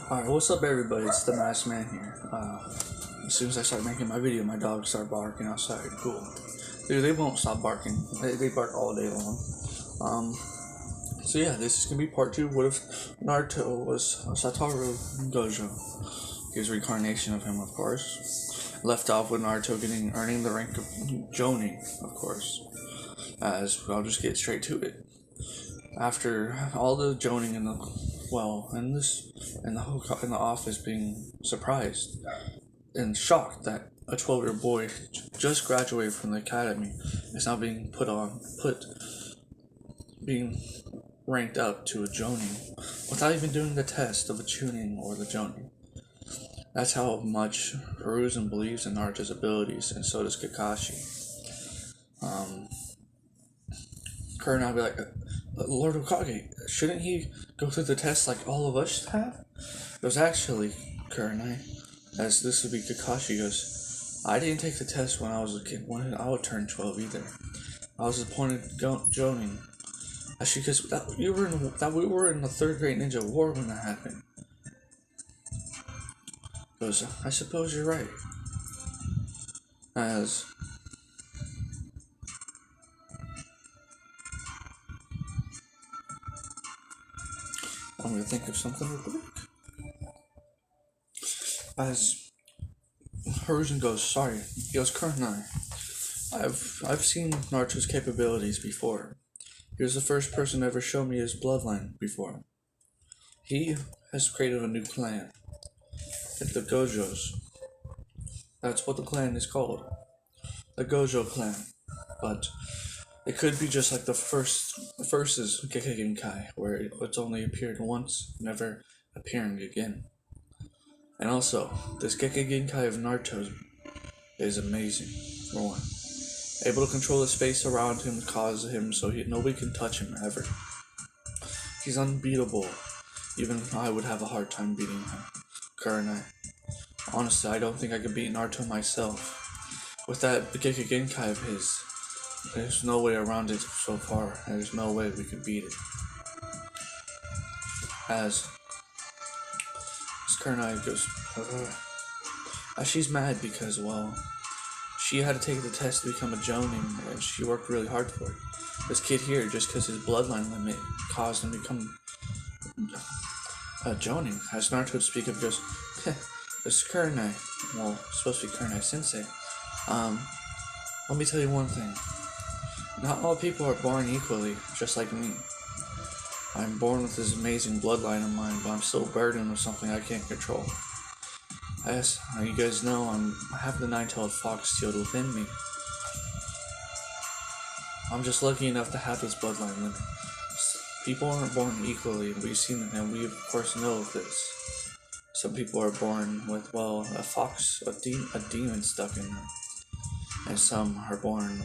Alright, what's up everybody, it's the Masked Man here. As soon as I start making my video, my dogs start barking outside. Cool. Dude, they won't stop barking. They bark all day long. So yeah, this is gonna be part 2. What if Naruto was Satoru Gojo? His reincarnation of him, of course. Left off with Naruto earning the rank of Jonin, of course. As I'll just get straight to it. After all the joning in the office being surprised and shocked that a 12-year-old boy just graduated from the academy is now being being ranked up to a jonin without even doing the test of a tuning or the jonin. That's how much Hiruzen believes in Naruto's abilities, and so does Kakashi. Kurt and I'll be like, Lord Hokage, shouldn't he go through the test like all of us have? It was actually Kurenai, as this would be Kakashi goes, I didn't take the test when I was a kid, when I would turn 12 either. I was appointed jonin. Actually, because we were in the 3rd grade ninja war when that happened. Goes, I suppose you're right. As I'm gonna think of something real quick. As Hiruzen goes, sorry. He goes, Kurenai, I've seen Naruto's capabilities before. He was the first person to ever show me his bloodline before. He has created a new clan. It's the Gojos. That's what the clan is called. The Gojo clan. But it could be just like the first is Gekkeigenkai, where it's only appeared once, never appearing again. And also, this Gekkeigenkai of Naruto is amazing, for one. Able to control the space around him, cause him so nobody can touch him ever. He's unbeatable. Even I would have a hard time beating him. Kurenai. Honestly, I don't think I could beat Naruto myself. With that Gekkeigenkai of his, there's no way around it so far. There's no way we could beat it. As Kurenai goes, she's mad because, well, she had to take the test to become a jonin, and she worked really hard for it. This kid here, just because his bloodline limit caused him to become a jonin, as Naruto would speak of, goes, this Kurenai, well, it's supposed to be Kurenai Sensei. Let me tell you one thing. Not all people are born equally, just like me. I'm born with this amazing bloodline of mine, but I'm still burdened with something I can't control. As you guys know, I have the 9-tailed fox sealed within me. I'm just lucky enough to have this bloodline limit. People aren't born equally, and we've seen it, and we of course know of this. Some people are born with, well, a demon stuck in them. And some are born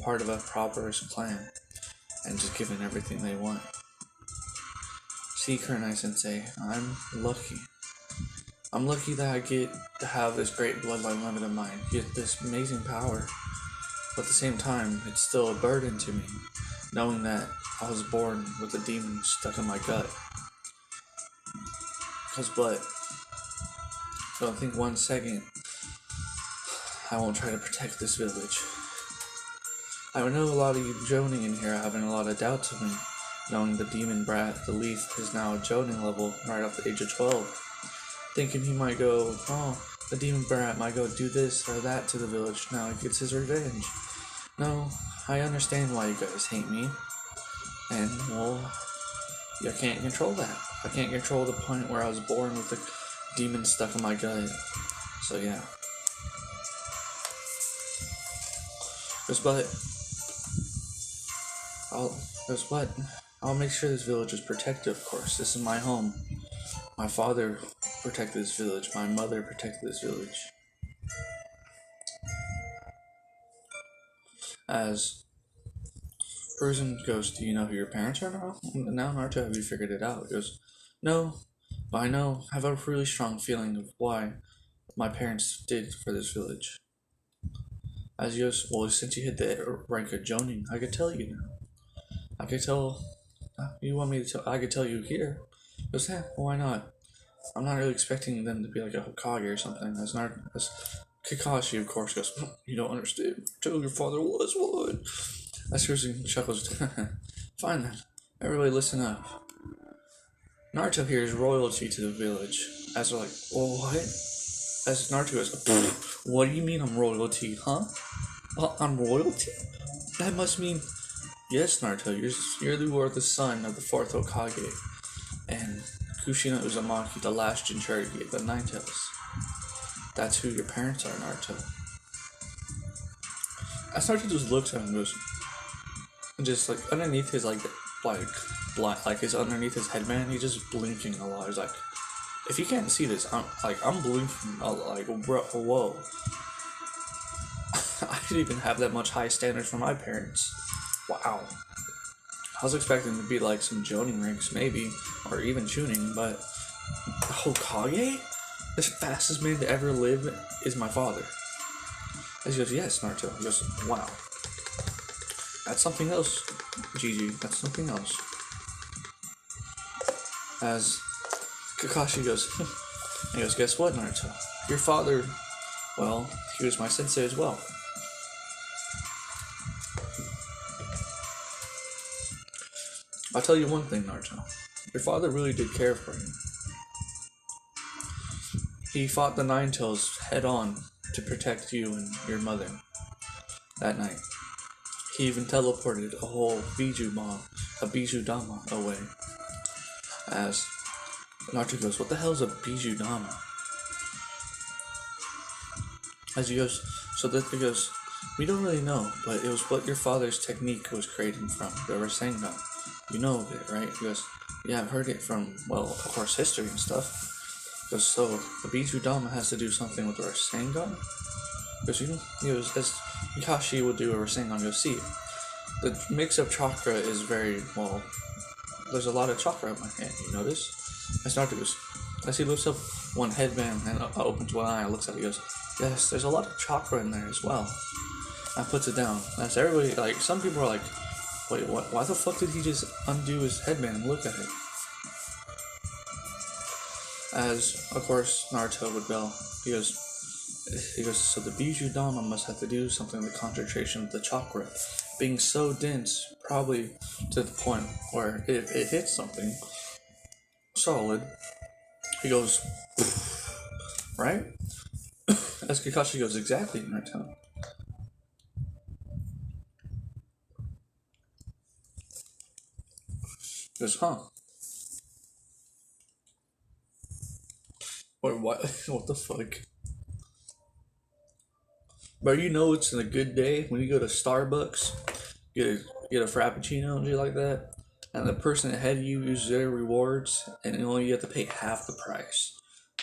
part of a proper clan, and just given everything they want. See, Kurenai Sensei, I'm lucky. I'm lucky that I get to have this great bloodline limit of mine, get this amazing power. But at the same time, it's still a burden to me, knowing that I was born with a demon stuck in my gut. But don't think one second I won't try to protect this village. I know a lot of you joning in here are having a lot of doubts of me, knowing the demon brat, the Leaf, is now a jonin level right off the age of 12. Thinking he might go, oh, the demon brat might go do this or that to the village, now he gets his revenge. No, I understand why you guys hate me. And, well, I can't control that. I can't control the point where I was born with the demon stuck in my gut. So yeah. I'll make sure this village is protected, of course. This is my home. My father protected this village. My mother protected this village. As Hiruzen goes, do you know who your parents are now? Now, Naruto, have you figured it out? He goes, no, but I have a really strong feeling of why my parents did for this village. As he goes, well, since you hit the rank of jonin, I could tell you now. I could tell, you want me to tell, I could tell you here. He goes, why not? I'm not really expecting them to be like a Hokage or something. As Kakashi, of course, goes, "You don't understand. Tell your father was one." As Hiruzen chuckles, "Fine then. Everybody listen up. Naruto here is royalty to the village." As they're like, "Oh, what?" As Naruto goes, "What do you mean I'm royalty, huh? I'm royalty? That must mean..." "Yes, Naruto, you are the son of the fourth Hokage, and Kushina Uzumaki, the last Jinchuriki of the Nine Tails. That's who your parents are, Naruto." As Naruto just looks at him and goes, just like underneath his like his underneath his headband, he's just blinking a lot. He's like, if you can't see this, I'm blinking like, bro, whoa. I didn't even have that much high standards for my parents. Wow. I was expecting to be like some joning ranks maybe, or even tuning, but Hokage? The fastest man to ever live is my father. As he goes, "Yes, Naruto." He goes, "Wow. That's something else, Gigi. That's something else." As Kakashi goes, he goes, "Guess what, Naruto? Your father, well, he was my sensei as well." I'll tell you one thing, Naruto. Your father really did care for you. He fought the Nine Tails head on to protect you and your mother that night. He even teleported a whole Biju Dama away. As Naruto goes, "What the hell is a Biju Dama?" As he goes, he goes, "We don't really know, but it was what your father's technique was created from, the Rasengan. You know of it, right?" He goes, "Yeah, I've heard it from, well, of course, history and stuff." He goes, "So the Biju Dama has to do something with the Rasengan?" He goes, as Kakashi would do a Rasengan, you'll see, the mix of chakra is very, well, there's a lot of chakra in my hand, you notice? As Naruto goes, as he lifts up one headband and opens one eye and looks at it, he goes, "Yes, there's a lot of chakra in there as well." And puts it down. As everybody, like, some people are like, "Wait, what? Why the fuck did he just undo his headband and look at it?" As, of course, Naruto would go, he goes, "So the Biju Dama must have to do something with the concentration of the chakra being so dense, probably to the point where it hits something solid." He goes, "Right?" As Kakashi goes, "Exactly, Naruto." He goes, "Huh? Wait, what? What the fuck?" But you know it's a good day when you go to Starbucks, get a frappuccino and shit like that, and the person ahead of you uses their rewards, and only you have to pay half the price.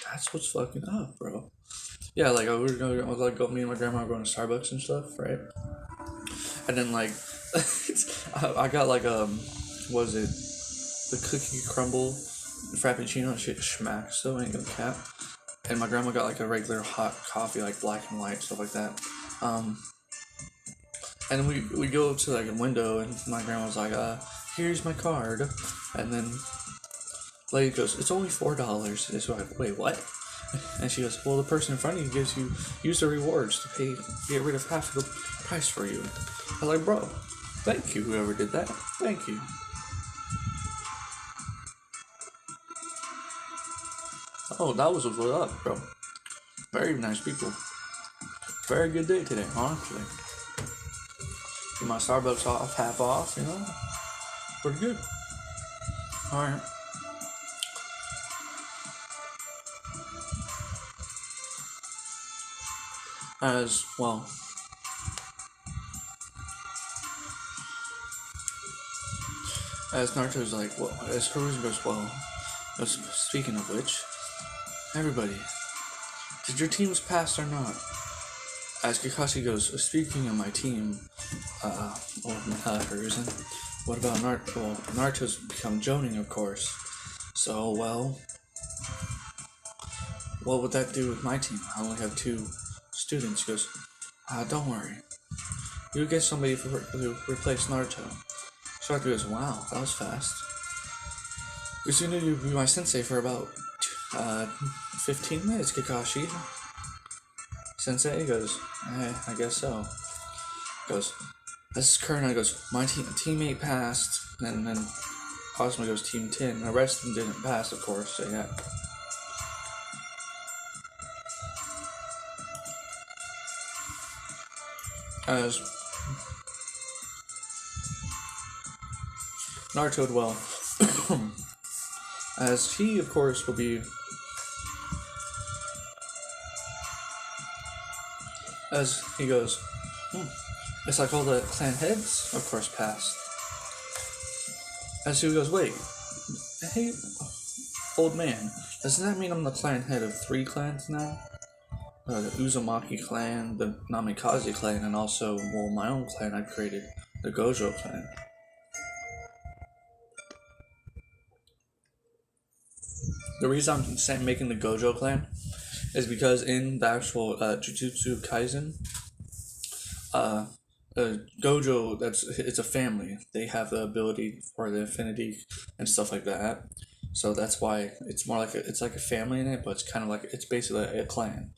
That's what's fucking up, bro. Yeah, like me and my grandma were going to Starbucks and stuff, right? And then like, I got like what is it? The cookie crumble frappuccino shit smacks, so ain't gonna cap. And my grandma got like a regular hot coffee, like black and white, stuff like that. And we go to like a window, and my grandma's like, "Here's my card," and then lady goes, "It's only $4." And so I'm like, "Wait, what?" And she goes, "Well, the person in front of you use the rewards to get rid of half of the price for you." I was like, "Bro, thank you, whoever did that. Thank you." Oh, that was what's up, bro. Very nice people. Very good day today, honestly. Get my Starbucks off, half off, you know? Pretty good. Alright. As well. As Naruto's like, well, as Hiruzen goes, well, speaking of which, everybody, did your teams pass or not? As Kakashi goes, "Speaking of my team, Hiruzen, what about Naruto?" Well, Naruto's become Jonin, of course. So, well, what would that do with my team? I only have 2 students. He goes, "Don't worry. You'll get somebody to replace Naruto." So Naruto goes, "Wow, that was fast. Because you knew you'd be my sensei for about Uh, 15 minutes, Kakashi. Sensei goes, I guess so. Goes, this is Kurna. Goes, my teammate passed. And then Cosmo goes, Team 10. The rest of them didn't pass, of course, so yeah. As Naruto well, as he, of course, will be. As he goes, it's like all the clan heads, of course, passed. As he goes, wait, hey, old man, doesn't that mean I'm the clan head of 3 clans now? The Uzumaki clan, the Namikaze clan, and also, well, my own clan I've created, the Gojo clan. The reason I'm making the Gojo clan is because in the actual Jujutsu Kaisen, Gojo, it's a family. They have the ability for the affinity and stuff like that. So that's why it's more like it's like a family in it, but it's kind of like it's basically a clan.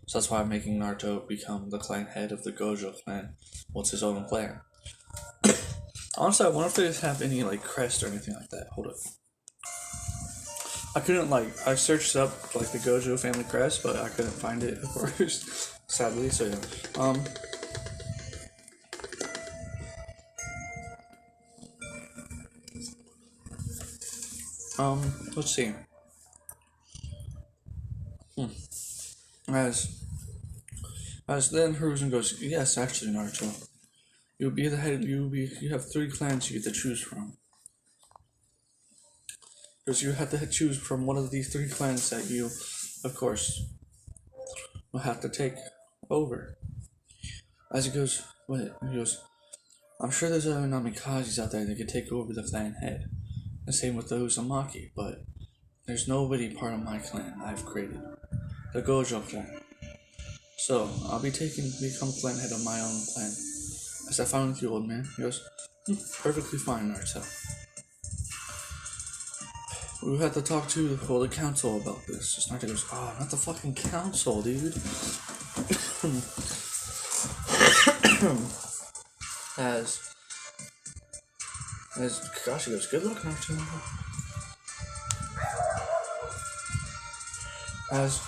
So that's why I'm making Naruto become the clan head of the Gojo clan. Well, it's his own clan. Honestly, I wonder if they have any like crest or anything like that. Hold up. I couldn't I searched up like the Gojo family crest, but I couldn't find it, of course. Sadly, so yeah. Let's see. As then Hiruzen goes, yes, actually, Naruto. You'll be the head. You have 3 clans you get to choose from. Because you have to choose from one of these 3 clans that you, of course, will have to take over. As he goes, what? He goes, I'm sure there's other Namikazes out there that could take over the clan head. The same with the Uzumaki, but there's nobody part of my clan I've created. The Gojo clan. So, I'll become clan head of my own clan. As I found with you, old man. He goes, perfectly fine, Naruto. We had to talk to the council about this. Just Naruto goes, not the fucking council, dude. as Kakashi goes, good luck, Naruto. As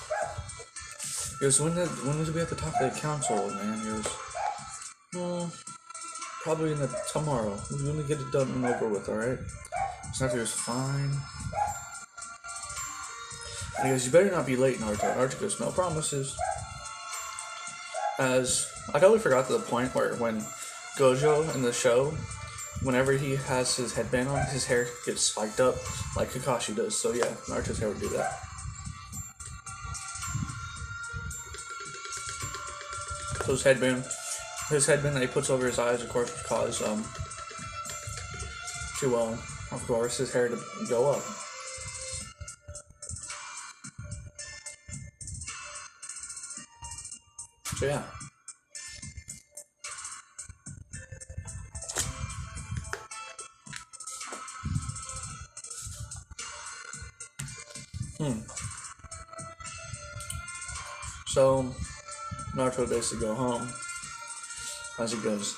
he goes, when did we have to talk to the council, old man? He goes, probably tomorrow. We're gonna get it done and over with, alright? Naruto goes, fine. And he goes, you better not be late, Naruto. Naruto goes, no promises. As I totally forgot to the point where when Gojo in the show, whenever he has his headband on, his hair gets spiked up like Kakashi does. So yeah, Naruto's hair would do that. So his headband that he puts over his eyes, of course, would cause of course, his hair to go up. So yeah. So Naruto basically go home. As he goes,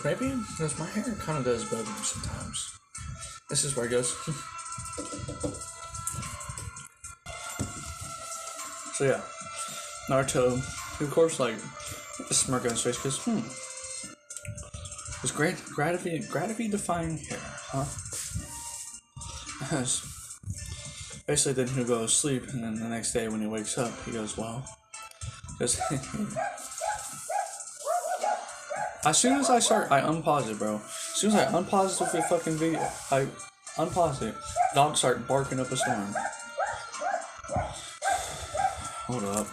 maybe because my hair kind of does bug me sometimes. This is where he goes. So yeah, Naruto, of course, like a smirk on his face, goes, it's gravity-defying hair, huh? As basically, then he'll go to sleep, and then the next day when he wakes up, he goes, because as soon as I unpause it, bro. As soon as I unpause the fucking video, I unpause it, dogs start barking up a storm. Hold up.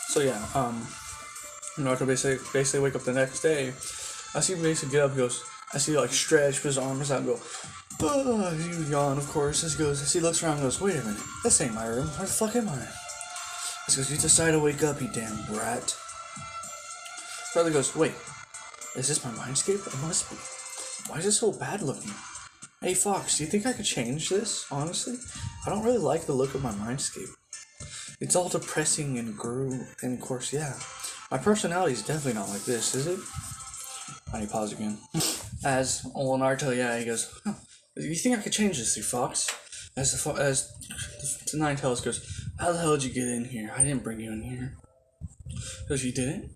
So yeah, Naruto basically wake up the next day. I see him basically get up, he goes, I see like stretch his arms out and go, he yawn, of course. As he looks around and goes, wait a minute, this ain't my room, where the fuck am I? He goes, you decided to wake up, you damn brat. Brother goes, wait, is this my mindscape? It must be. Why is it so bad looking? Hey Fox, do you think I could change this? Honestly, I don't really like the look of my mindscape. It's all depressing and and of course, yeah. My personality is definitely not like this, is it? I need pause again. As old Naruto, yeah, he goes, huh, you think I could change this, you Fox? As the Nine Tails goes, how the hell did you get in here? I didn't bring you in here. Because you didn't?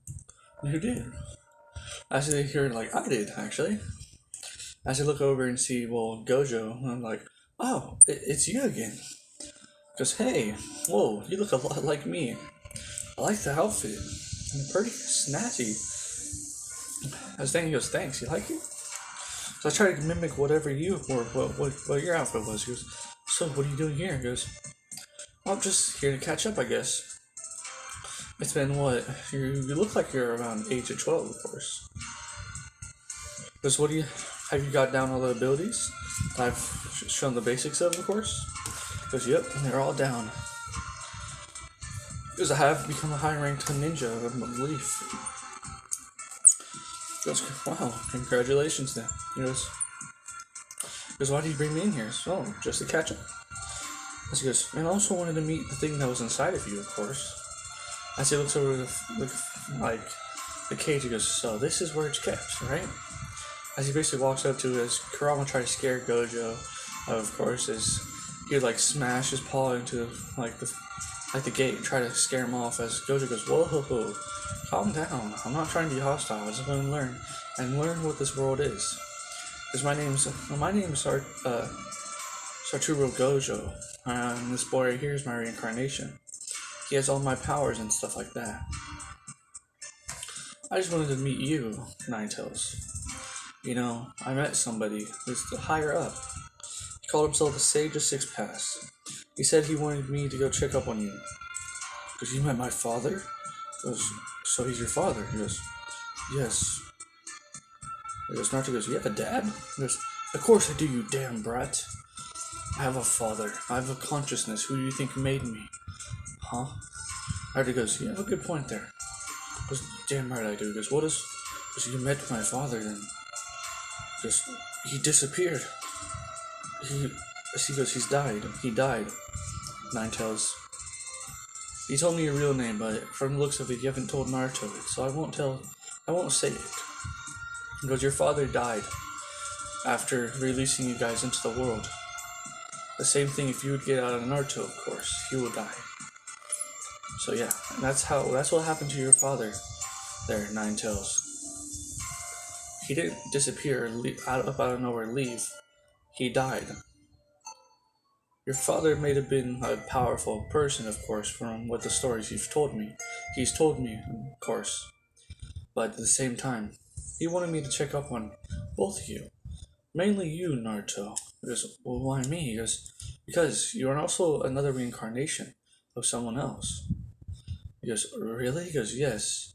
Who did? I say here, like, I did, actually. As I look over and see, well, Gojo, I'm like, oh, it's you again. Goes, hey, whoa, you look a lot like me. I like the outfit. I'm pretty snazzy. I was thinking, he goes, thanks, you like it? So I try to mimic whatever you wore, what your outfit was. He goes, so what are you doing here? He goes, I'm just here to catch up, I guess. It's been what? You look like you're around age of 12, of course. Because have you got down all the abilities I've shown the basics of course? Because, yep, they're all down. Because I have become a high-ranked ninja, I believe. Goes, wow, congratulations then. He goes, why did you bring me in here? So, just to catch up. As he goes, and I also wanted to meet the thing that was inside of you, of course. As he looks over the cage, he goes, so this is where it's kept, right? As he basically walks up to it, as Kurama tries to scare Gojo, of course, as he would smash his paw into the gate and try to scare him off. As Gojo goes, whoa, calm down. I'm not trying to be hostile. I just want to learn what this world is. Because my name's Satoru Gojo, and this boy right here is my reincarnation. He has all my powers and stuff like that. I just wanted to meet you, Ninetales. You know, I met somebody who's higher up. He called himself the Sage of Six Paths. He said he wanted me to go check up on you. Because you met my father? He goes, so he's your father? He goes, yes. He goes, Naruto goes, you have a dad? He goes, of course I do, you damn brat. I have a father. I have a consciousness. Who do you think made me? Huh? Naruto goes, you have a good point there. He goes, damn right I do. He goes, what is... Because you met my father and... Just, he disappeared. He goes, he's died. He died. Ninetales. He told me your real name, but from the looks of it, you haven't told Naruto it, so I won't say it. He goes, your father died after releasing you guys into the world. The same thing if you would get out of Naruto, of course, he will die. So yeah, that's what happened to your father there, Ninetales. He didn't disappear, out of nowhere, leave. He died. Your father may have been a powerful person, of course, from what the stories you've told me. He's told me, of course. But at the same time, he wanted me to check up on both of you. Mainly you, Naruto. He goes, well, why me? He goes, because you are also another reincarnation of someone else. He goes, really? He goes, yes.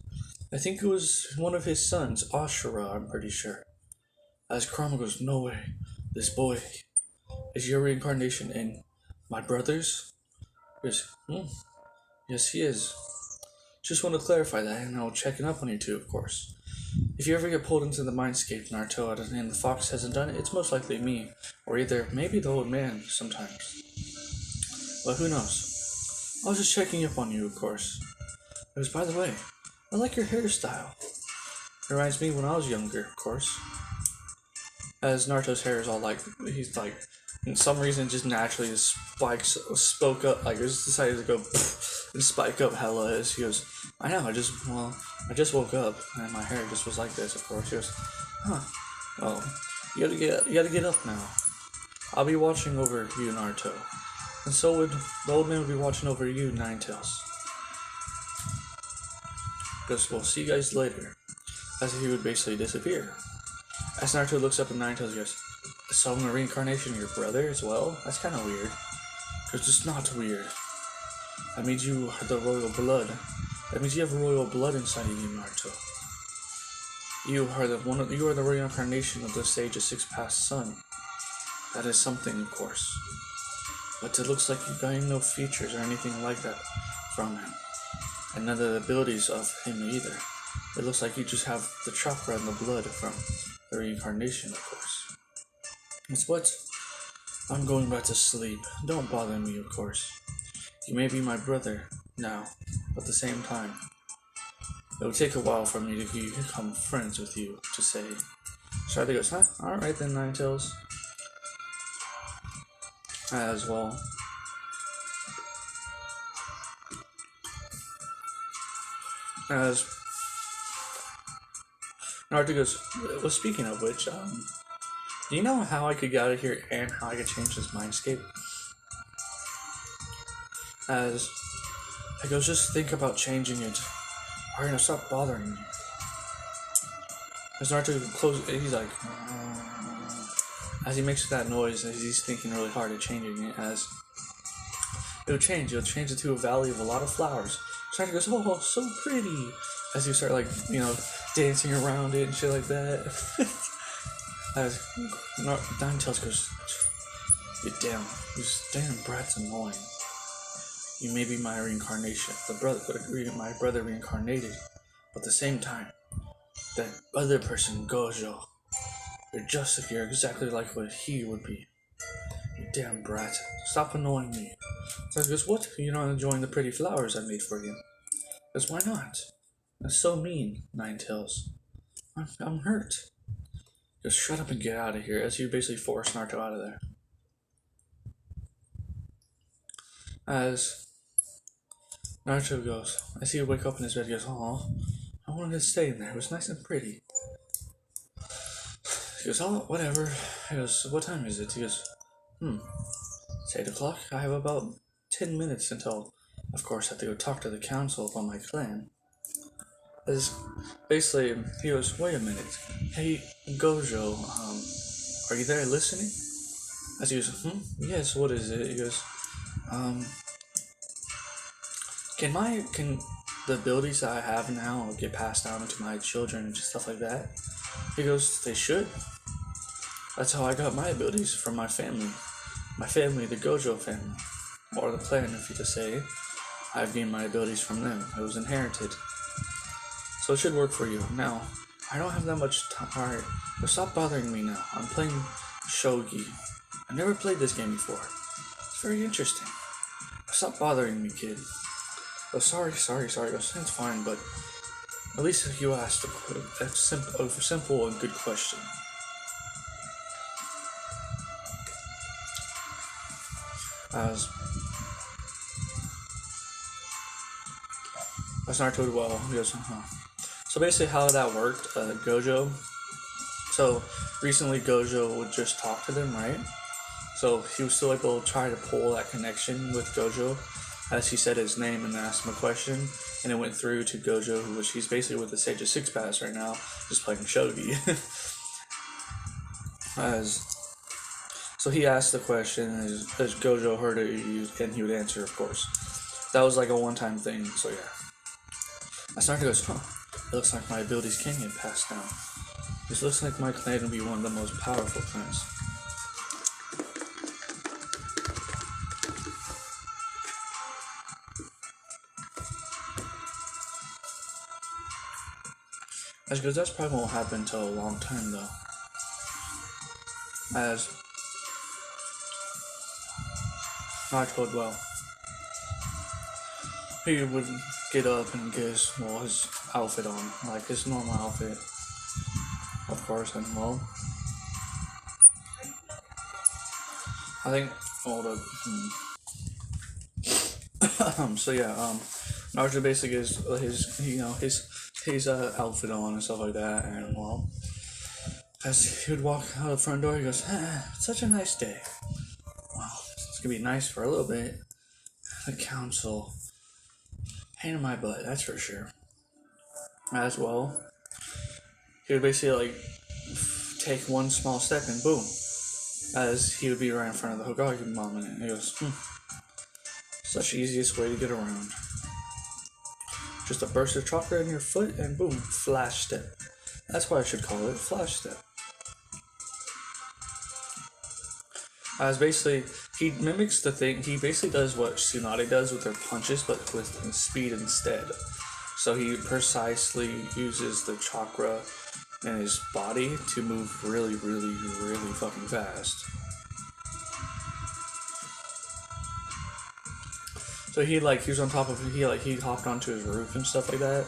I think it was one of his sons, Ashura, I'm pretty sure. As Kurama goes, no way. This boy is your reincarnation and my brother's? He goes, yes, he is. Just want to clarify that, and I'll check up on you too, of course. If you ever get pulled into the mindscape, Naruto, and the fox hasn't done it, it's most likely me, or either maybe the old man sometimes. But who knows? I was just checking up on you, of course. It was, by the way, I like your hairstyle. It reminds me when I was younger, of course. As Naruto's hair is all he's in some reason just naturally spoke up, just decided to go and spike up hella as he goes, I know, I just woke up and my hair just was like this, of course. He goes, huh, well, you gotta get up now. I'll be watching over you, Naruto. And so would the old man would be watching over you, Ninetales. Because we'll see you guys later. As if he would basically disappear. As Naruto looks up at Ninetales, he goes, so I'm a reincarnation of your brother as well? That's kind of weird. Because it's not weird. That means you are the royal blood. That means you have royal blood inside of you, Naruto. You are the reincarnation of the Sage of Six Paths son. That is something, of course. But it looks like you got no features or anything like that from him. And none of the abilities of him either. It looks like you just have the chakra and the blood from the reincarnation, of course. It's what? I'm going back to sleep. Don't bother me, of course. You may be my brother now, but at the same time, it will take a while for me to become friends with you, to say. Charlie goes, huh? Alright then, Ninetales. As well. As Naruto goes, well, speaking of which, do you know how I could get out of here and how I could change this mindscape? As I goes, just think about changing it. Or you're gonna stop bothering me. As Naruto closes, he's like, as he makes that noise, as he's thinking really hard at changing it, as it'll change it to a valley of a lot of flowers. Naruto goes, oh, so pretty. As you start, like, dancing around it and shit like that. As Ninetales goes, this damn brat's annoying. You may be my reincarnation, my brother reincarnated, but at the same time, that other person, Gojo, you're exactly like what he would be. You damn brat, stop annoying me. So he goes, what? You're not enjoying the pretty flowers I made for you? Because why not? That's so mean, Ninetales. I'm hurt. Just shut up and get out of here, as you basically force Naruto out of there. As Naruto goes, I see you wake up in his bed, he goes, oh, I wanted to stay in there, it was nice and pretty. He goes, oh, whatever. He goes, what time is it? He goes, it's 8 o'clock, I have about 10 minutes until, of course, I have to go talk to the council about my clan. As basically, he goes, wait a minute, hey, Gojo, are you there listening? As he goes, yes, what is it? He goes, can the abilities that I have now get passed down to my children and stuff like that? He goes, they should. That's how I got my abilities, from my family. My family, the Gojo family. Or the clan, if you could say. I've gained my abilities from them. It was inherited. So it should work for you. Now, I don't have that much time. Alright, but stop bothering me now. I'm playing Shogi. I've never played this game before. It's very interesting. Stop bothering me, kid. Oh, sorry. It's fine, but at least you asked a simple and good question. As Naruto did well, he goes, So basically how that worked, Gojo, so recently Gojo would just talk to them, right? So he was still able to try to pull that connection with Gojo, as he said his name and asked him a question, and it went through to Gojo, which he's basically with the Sage of Six Paths right now, just playing Shogi. So he asked the question, as Gojo heard it, and he would answer, of course. That was like a one-time thing, so yeah. Naruto goes, it looks like my abilities can get passed down. This looks like my clan will be one of the most powerful clans. As goes, that's probably won't happen until a long time though. As Naruto well. He would get up and get his outfit on, like his normal outfit. Of course, and well, I think so yeah, Naruto basically gets his outfit on and stuff like that, and well, as he would walk out the front door, he goes, it's such a nice day. Well, it's gonna be nice for a little bit. The council, pain in my butt, that's for sure. As well, he would basically take one small step and boom, as he would be right in front of the Hokage moment, and he goes, such the easiest way to get around. Just a burst of chakra in your foot and boom, flash step. That's why I should call it flash step. As basically, he mimics the thing, he basically does what Tsunade does with her punches, but with speed instead. So he precisely uses the chakra in his body to move really, really, really fucking fast. So he was on top of he hopped onto his roof and stuff like that,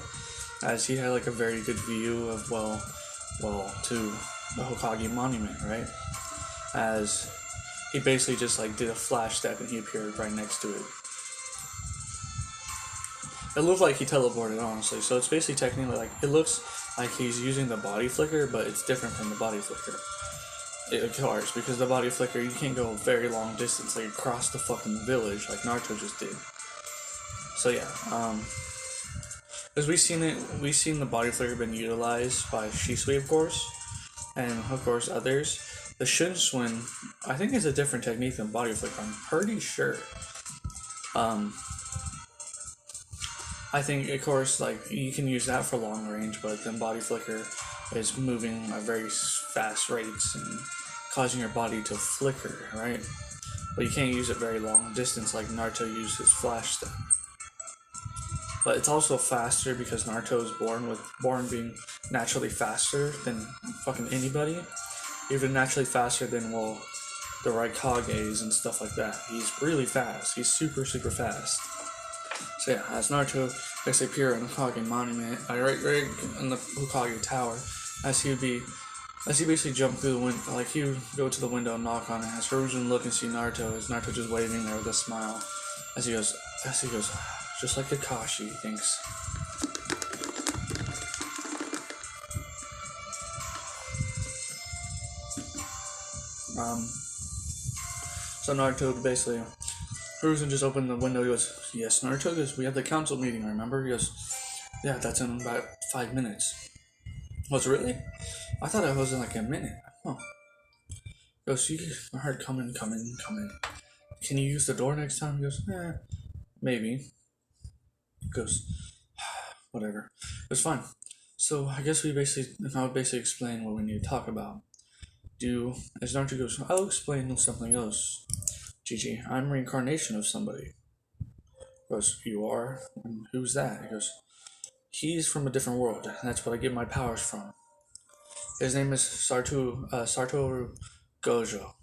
as he had like a very good view of to the Hokage monument, right? As he basically just like did a flash step and he appeared right next to it. It looked like he teleported, honestly. So it's basically technically like it looks like he's using the body flicker, but it's different from the body flicker. Of course, because the body flicker you can't go a very long distance like across the fucking village like Naruto just did. So yeah, because we've seen the body flicker been utilized by Shisui, of course, and of course others. The Shinswin, I think, is a different technique than body flicker. I'm pretty sure. I think, of course, like you can use that for long range, but then body flicker is moving at very fast rates and causing your body to flicker, right? But you can't use it very long distance like Naruto used his flash step. But it's also faster because Naruto is born being naturally faster than fucking anybody. Even naturally faster than, well, the Raikages and stuff like that. He's really fast. He's super, super fast. So yeah, as Naruto basically appear in the Hokage monument, right in the Hokage tower, as he basically jump through the window, like he would go to the window and knock on it, as Hiruzen look and see Naruto, as Naruto just waving there with a smile, as he goes, just like Kakashi, he thinks. So Naruto basically, Hiruzen just opened the window, he goes, yes, Naruto, goes, we have the council meeting, remember? He goes, yeah, that's in about 5 minutes. Was it really? I thought it was in like a minute. Huh. He goes, I heard come in. Can you use the door next time? He goes, maybe. He goes, whatever. It was fine. So I guess I would basically explain what we need to talk about. As Naruto goes, I'll explain something else. Gigi, I'm reincarnation of somebody. He goes, you are? And who's that? He goes, he's from a different world. That's what I get my powers from. His name is Satoru Gojo.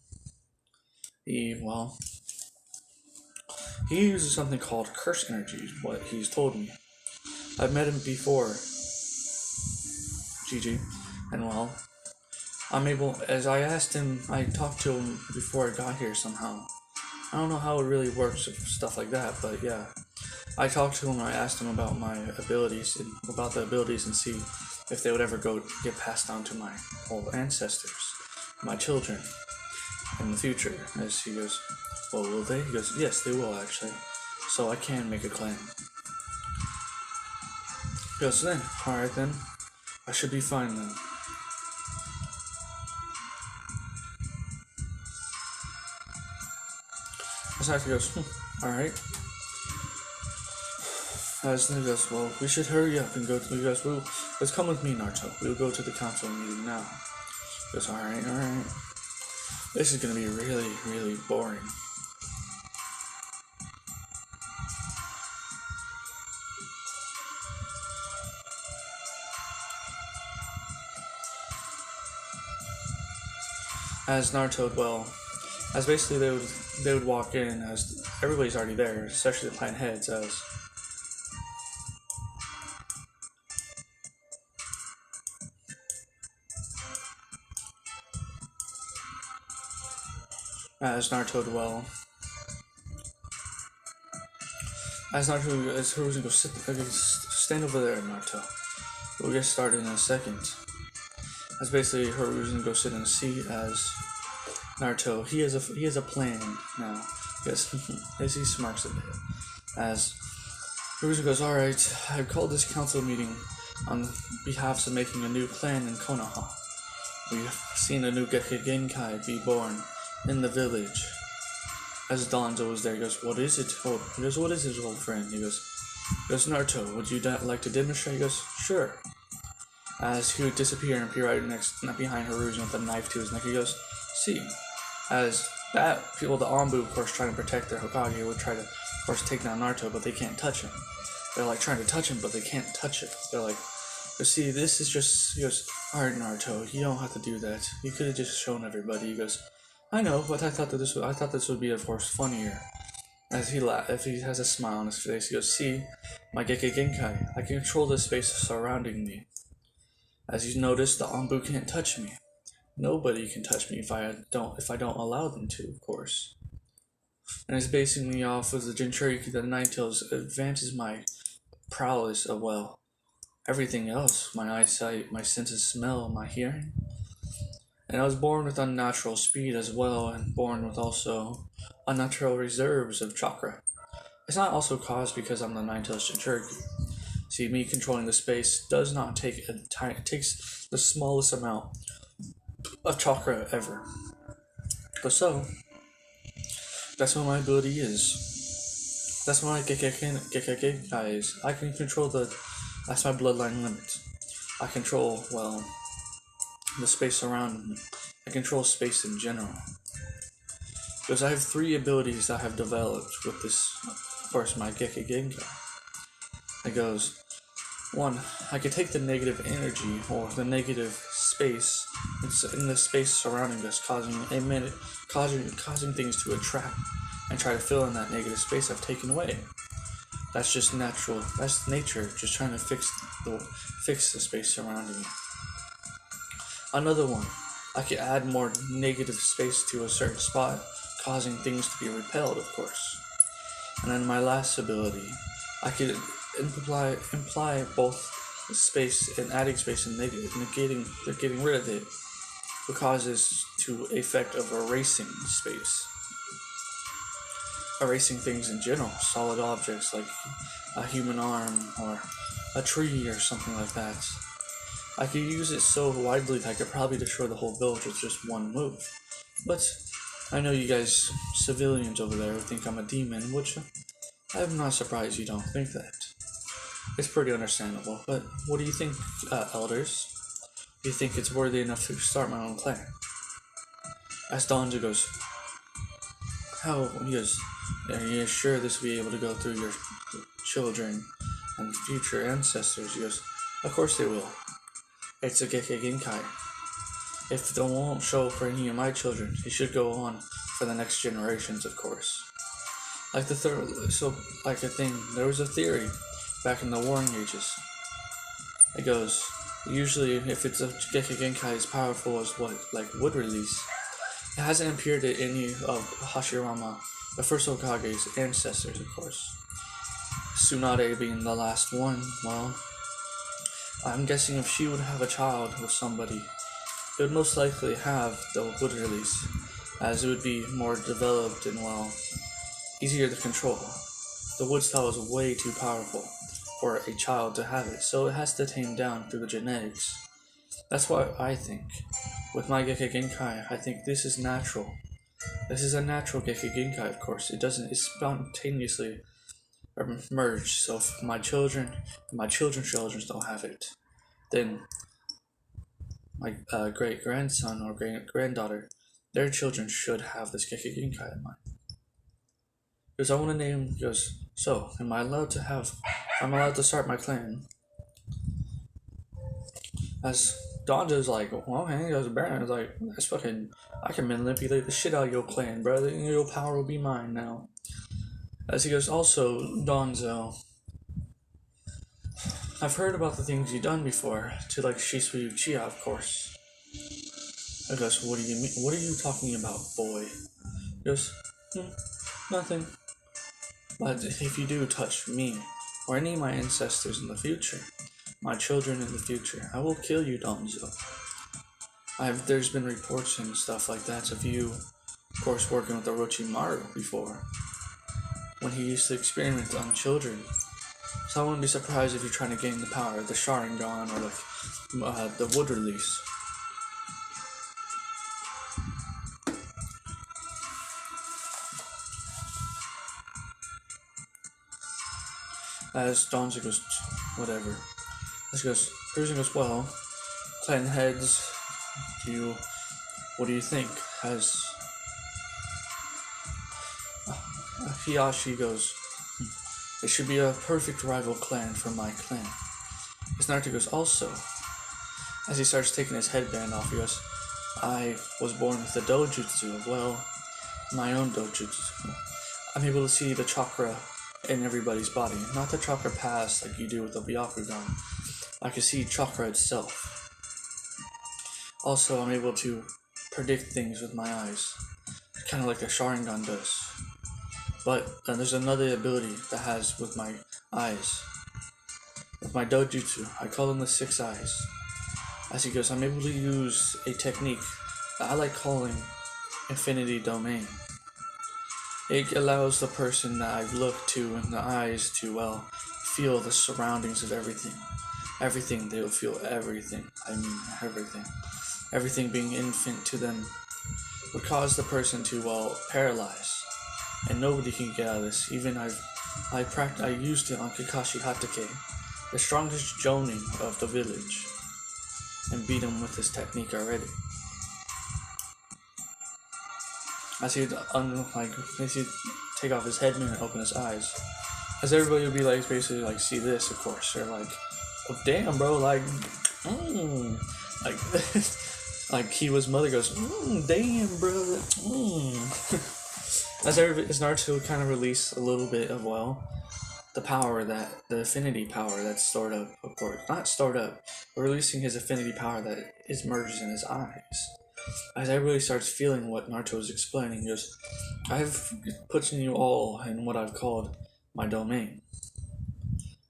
He uses something called curse energy, what he's told me. I've met him before, Gigi, and I talked to him before I got here somehow. I don't know how it really works with stuff like that, but yeah. I talked to him and I asked him about my abilities and see if they would ever get passed down to my old ancestors, my children, in the future. As he goes, well, will they? He goes, yes, they will actually. So I can make a claim. He goes, then, alright then. I should be fine then. Sasuke goes, alright. As he goes, well, we should hurry up and go to. He goes, well, let's come with me, Naruto. We'll go to the council meeting now. He goes, alright. This is gonna be really, really boring. As Naruto, as basically they would walk in as everybody's already there, especially the clan heads, as Naruto, as Hiruzen goes, stand over there, Naruto. We'll get started in a second. As basically Hiruzen goes sit in a seat as Naruto, he has a plan now. Yes, as he smirks a bit. As Hiruzen goes, alright, I've called this council meeting on behalf of making a new clan in Konoha. We've seen a new Genkai be born in the village. As Danzo was there, he goes, what is it? He goes, what is it, old friend? He goes, Naruto, would you like to demonstrate? He goes, sure. As he would disappear and appear right behind Hiruzen with a knife to his neck, he goes, see. As that, the Anbu, of course, trying to protect their Hokage, would try to, of course, take down Naruto, but they can't touch him. They're like trying to touch him, but they can't touch it. They're like, But see, this is just, he goes, alright Naruto, you don't have to do that. You could have just shown everybody. He goes, I know, but I thought this would be, of course, funnier. As if he has a smile on his face, he goes, see, my Gekke Genkai, I can control the space surrounding me. As you notice, the Anbu can't touch me. Nobody can touch me if I don't allow them to, of course. And it's basing me off of the Jinchuriki that Ninetales advances my prowess of, well, everything else. My eyesight, my sense of smell, my hearing. And I was born with unnatural speed as well, and born with also unnatural reserves of chakra. It's not also caused because I'm the Ninetales Jinchuriki. See, me controlling the space does not take it takes the smallest amount of chakra ever. But so, that's what my ability is. That's what my Gekke is. I can control that's my bloodline limit. I control, well, the space around me. I control space in general. Because I have 3 abilities that I have developed with this, of course, my Gekke Genkai. It goes, 1, I can take the negative energy, or the negative space, in the space surrounding us, causing things to attract, and try to fill in that negative space I've taken away. That's just natural, that's nature, just trying to fix the space surrounding me. Another one, I can add more negative space to a certain spot, causing things to be repelled, of course. And then my last ability, I could imply both space and adding space and negative, getting rid of it, what causes to effect of erasing space. Erasing things in general, solid objects like a human arm or a tree or something like that. I could use it so widely that I could probably destroy the whole village with just one move. But I know you guys, civilians over there, think I'm a demon, which I'm not surprised you don't think that. It's pretty understandable, but what do you think, elders? Do you think it's worthy enough to start my own clan? As Donja goes, he goes, are you sure this will be able to go through your children and future ancestors? He goes, of course they will. It's a Gekke Genkai. If they won't show for any of my children, it should go on for the next generations, of course. Like there was a theory back in the Warring Ages. It goes, usually if it's a Gekke Genkai as powerful as wood release, it hasn't appeared to any of Hashirama, the first Hokage's ancestors, of course. Tsunade being the last one, well, I'm guessing if she would have a child with somebody, it would most likely have the wood release, as it would be more developed and, well, easier to control. The wood style is way too powerful for a child to have it, so it has to tame down through the genetics. That's what I think. With my Gekke Genkai, I think this is natural. This is a natural Gekke Genkai, of course. It spontaneously merge, so if my children and my children's children don't have it, then my great-grandson or great-granddaughter, their children should have this Gekke Genkai of mine. Because I want to name, so, am I allowed to start my clan? As Donja's like, well, hey, goes Baron is like, that's fucking, I can manipulate the shit out of your clan, brother, and your power will be mine now. As he goes, also, Donzo, I've heard about the things you've done before, to Shisui Uchiha, of course. I goes, what do you mean? What are you talking about, boy? He goes, nothing. But if you do touch me, or any of my ancestors in the future, my children in the future, I will kill you, Donzo. There's been reports and stuff like that of you, of course, working with Orochimaru before, when he used to experiment on children. So I wouldn't be surprised if you're trying to gain the power of the Sharingan or the wood release. As Donza goes, whatever. As goes, Cruising goes, well, clan heads, what do you think? As Hiyashi goes, it should be a perfect rival clan for my clan. As Naruto goes, also, as he starts taking his headband off, he goes, I was born with the dojutsu, well, my own dojutsu. I'm able to see the chakra in everybody's body, not the chakra paths like you do with the Byakugan. I can see chakra itself. Also, I'm able to predict things with my eyes, kind of like the Sharingan does. But then there's another ability that has with my eyes. With my dojutsu, I call them the 6 eyes. As he goes, I'm able to use a technique that I like calling Infinity Domain. It allows the person that I've looked to in the eyes to, well, feel the surroundings of everything. Everything, they will feel everything. I mean, everything. Everything being infant to them would cause the person to, well, paralyze. And nobody can get out of this. Even I used it on Kakashi Hatake, the strongest jonin of the village, and beat him with this technique already. As he'd take off his headband and open his eyes, as everybody would be like, basically like, see this, of course. They're like, oh damn, bro, like, like, like Kiwa's mother goes, damn, bro, As Naruto would kind of release a little bit of, well, the affinity power that's stored up, of course. Not stored up, but releasing his affinity power that is merged in his eyes. As everybody starts feeling what Naruto is explaining, he goes, I've put you all in what I've called my domain.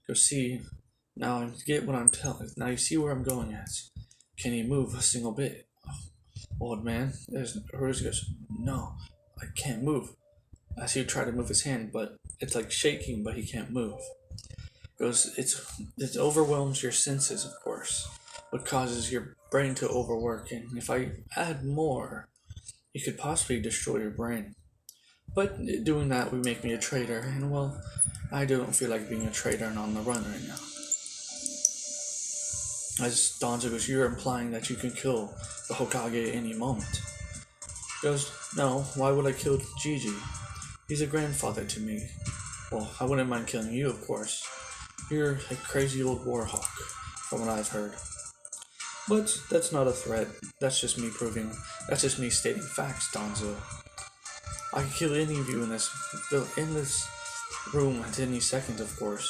Go see, now I get what I'm telling. Now you see where I'm going at. Can he move a single bit? Old man, Hiruzen goes, no, I can't move. As he would try to move his hand, but it's like shaking, but he can't move. Goes, it overwhelms your senses, of course, what causes your brain to overwork, and if I add more, it could possibly destroy your brain. But doing that would make me a traitor, and well, I don't feel like being a traitor and on the run right now. As Danzo goes, you're implying that you can kill the Hokage at any moment. He goes, no, why would I kill Gigi? He's a grandfather to me. Well, I wouldn't mind killing you, of course. You're a crazy old warhawk, from what I've heard. But that's not a threat. That's just me stating facts, Danzo. I could kill any of you in this room at any second, of course.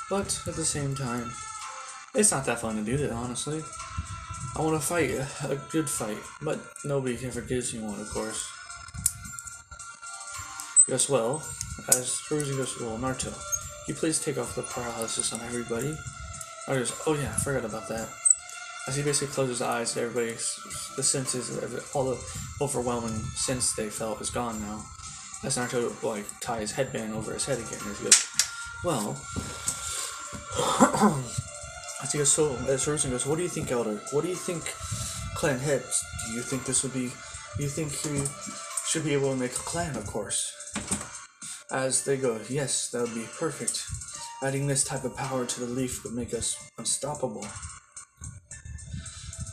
But at the same time, it's not that fun to do that, honestly. I want to fight a good fight, but nobody ever gives me one, of course. Goes, well, as Hiruzen goes, well, Naruto, can you please take off the paralysis on everybody? Naruto goes, oh yeah, I forgot about that. As he basically closes his eyes, the senses, all the overwhelming sense they felt is gone now. As Naruto, like, tie his headband over his head again, as he goes, well, as he goes, so, as Hiruzen goes, what do you think, Elder? What do you think, clan heads? Do you think he should be able to make a clan, of course? As they go, yes, that would be perfect. Adding this type of power to the leaf would make us unstoppable.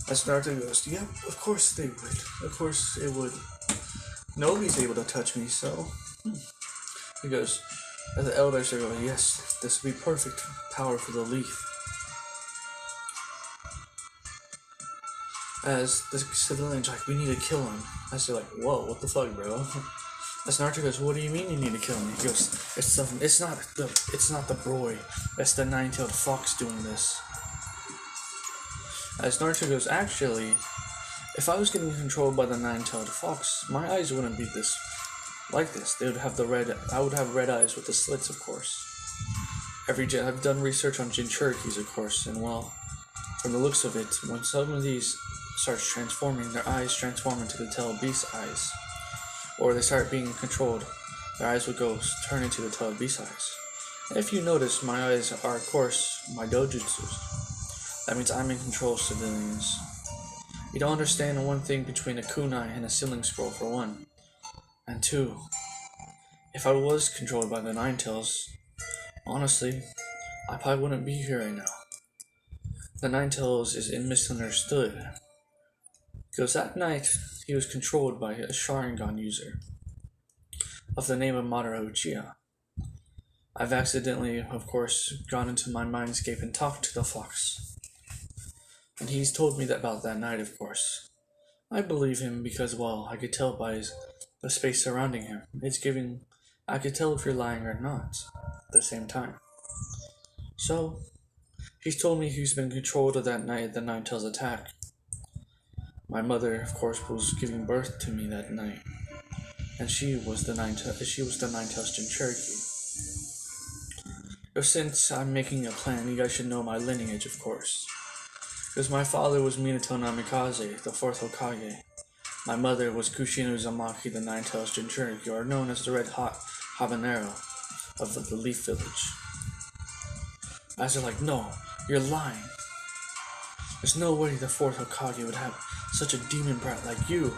As Naruto goes, yep, of course they would. Of course it would. Nobody's able to touch me, so... He goes, as the elders are going, yes, this would be perfect power for the leaf. As the civilians are like, we need to kill him. As they're like, whoa, what the fuck, bro? As Naruto goes, what do you mean you need to kill me? He goes, it's not the boy. It's the nine-tailed fox doing this. As Naruto goes, actually, if I was getting controlled by the nine-tailed fox, my eyes wouldn't be like this. They would have I would have red eyes with the slits, of course. I've done research on Jinchurikis, of course, and well, from the looks of it, when some of these starts transforming, their eyes transform into the tailed beast eyes. Or they start being controlled, their eyes would turn into the tailed beast eyes. If you notice, my eyes are, of course, my dojutsus. That means I'm in control of civilians. You don't understand one thing between a kunai and a sealing scroll, for one. And two, if I was controlled by the Nine Tails, honestly, I probably wouldn't be here right now. The Nine Tails is misunderstood. Because that night, he was controlled by a Sharingan user of the name of Madara Uchiha. I've accidentally, of course, gone into my mindscape and talked to the fox. And he's told me that about that night, of course. I believe him because, well, I could tell by the space surrounding him. I could tell if you're lying or not at the same time. So, he's told me he's been controlled of that night, the Nine Tails attack. My mother, of course, was giving birth to me that night. And she was the Nine Tails Jinchuriki. Since I'm making a clan, you guys should know my lineage, of course. Because my father was Minato Namikaze, the 4th Hokage. My mother was Kushina Uzumaki, the Nine Tails Jinchuriki, or known as the Red Hot Habanero of the Leaf Village. As they're like, no, you're lying. There's no way the 4th Hokage would have such a demon brat like you.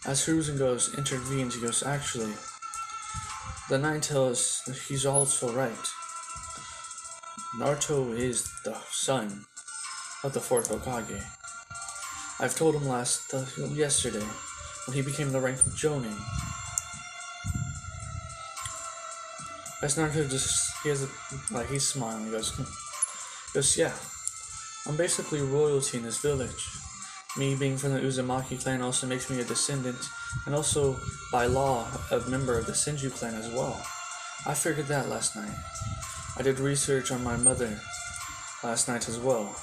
As Hiruzen intervenes, he goes, actually, the Nine Tails, he's also right. Naruto is the son of the 4th Hokage. I've told him yesterday, when he became the rank of Jonin. As Naruto he's smiling, he goes, yeah, I'm basically royalty in this village. Me being from the Uzumaki clan also makes me a descendant, and also, by law, a member of the Senju clan as well. I figured that last night. I did research on my mother last night as well.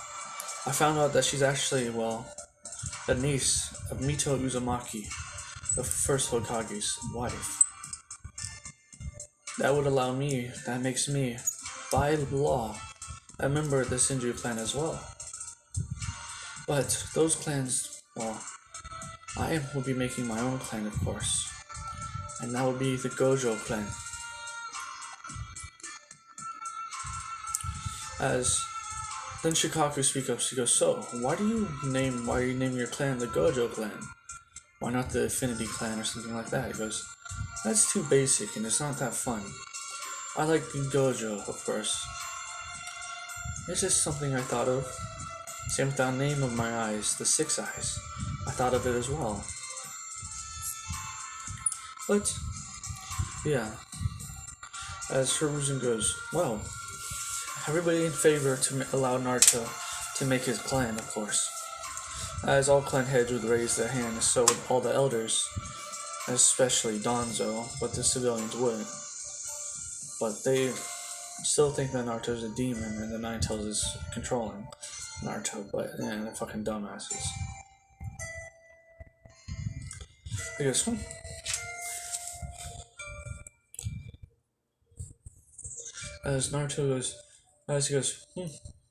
I found out that she's actually, the niece of Mito Uzumaki, the 1st Hokage's wife. That makes me, by law, a member of the Senju clan as well. But those clans, I will be making my own clan, of course. And that will be the Gojo clan. Then Shikaku speaks up, she goes, so, why do you name your clan the Gojo clan? Why not the Affinity clan or something like that? He goes, that's too basic and it's not that fun. I like Gojo, of course. It's just something I thought of. Same with the name of my eyes, the 6 eyes. I thought of it as well. But, yeah. As Hiruzen goes, well, everybody in favor to allow Naruto to make his clan, of course. As all clan heads would raise their hands, so would all the elders, especially Danzo, but the civilians wouldn't. But they still think that Naruto's a demon and the Nine Tails is controlling Naruto, but they're fucking dumbasses. I guess, as he goes,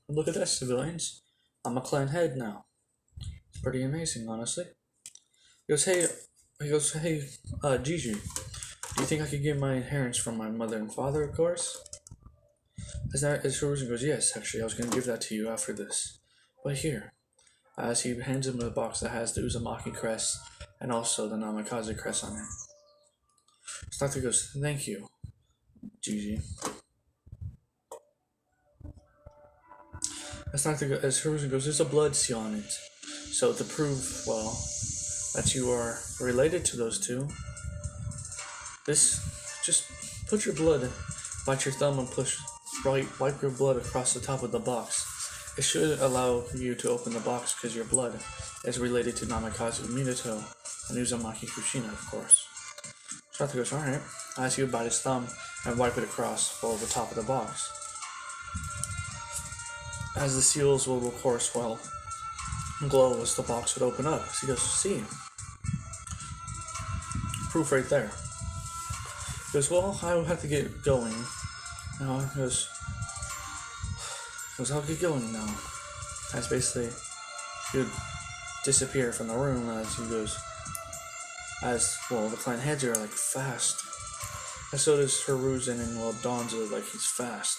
look at that, civilians. I'm a clan head now. It's pretty amazing, honestly. He goes, hey, Gigi, do you think I could get my inheritance from my mother and father, of course? As Hiruzen goes, yes, actually, I was going to give that to you after this. But here, as he hands him a box that has the Uzumaki crest and also the Namikaze crest on it. Stato goes, thank you, Gigi. As Hiruzen goes, there's a blood seal on it. So to prove, that you are related to those two, just put your blood, bite your thumb and wipe your blood across the top of the box. It should allow you to open the box because your blood is related to Namikaze Minato and Uzumaki Kushina, of course. Stato goes, alright. As he would bite his thumb and wipe it across the top of the box. As the seals will, of course, glow as the box would open up. So he goes, see? Proof right there. He goes, I will have to get going. He goes, I'll get going now. As basically, he would disappear from the room as he goes, the clan heads are, fast. And so does Hiruzen and, Danzo, he's fast.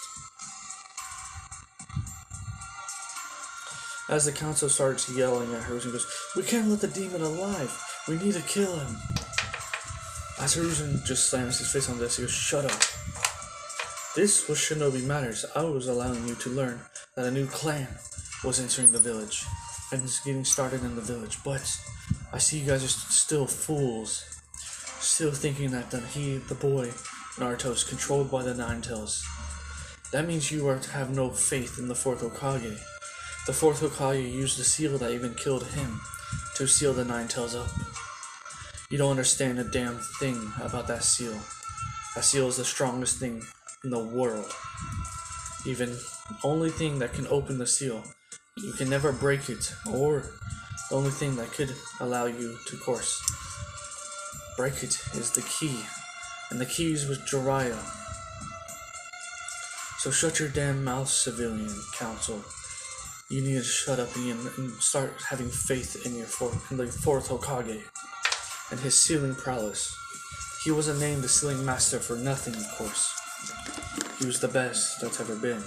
As the council starts yelling at Hiruzen, goes, we can't let the demon alive. We need to kill him. As Hiruzen just slams his face on this, he goes, shut up. This was Shinobi Matters. I was allowing you to learn that a new clan was entering the village and is getting started in the village. But I see you guys are still fools. Still thinking that the boy Naruto is controlled by the Nine Tails. That means you are to have no faith in the fourth Hokage. The fourth Hokage used the seal that even killed him to seal the Nine Tails up. You don't understand a damn thing about that seal. That seal is the strongest thing in the world. Even only thing that can open the seal. You can never break it, or the only thing that could allow you to course break it is the key, and the keys was Jiraiya. So shut your damn mouth, civilian council. You need to shut up and start having faith in the fourth Hokage and his sealing prowess. He wasn't named the sealing master for nothing, of course. He was the best that's ever been.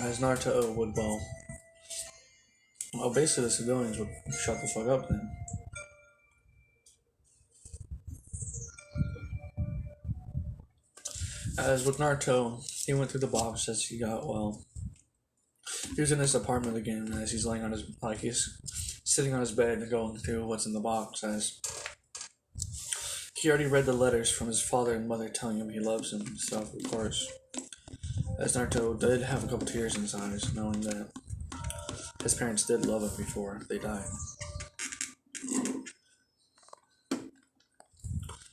As Naruto would, basically the civilians would shut the fuck up then. As with Naruto, he went through the box as he got, he was in his apartment again as he's laying on he's sitting on his bed and going through what's in the box as he already read the letters from his father and mother telling him he loves him and stuff, of course. As Naruto did have a couple tears in his eyes, knowing that his parents did love him before they died.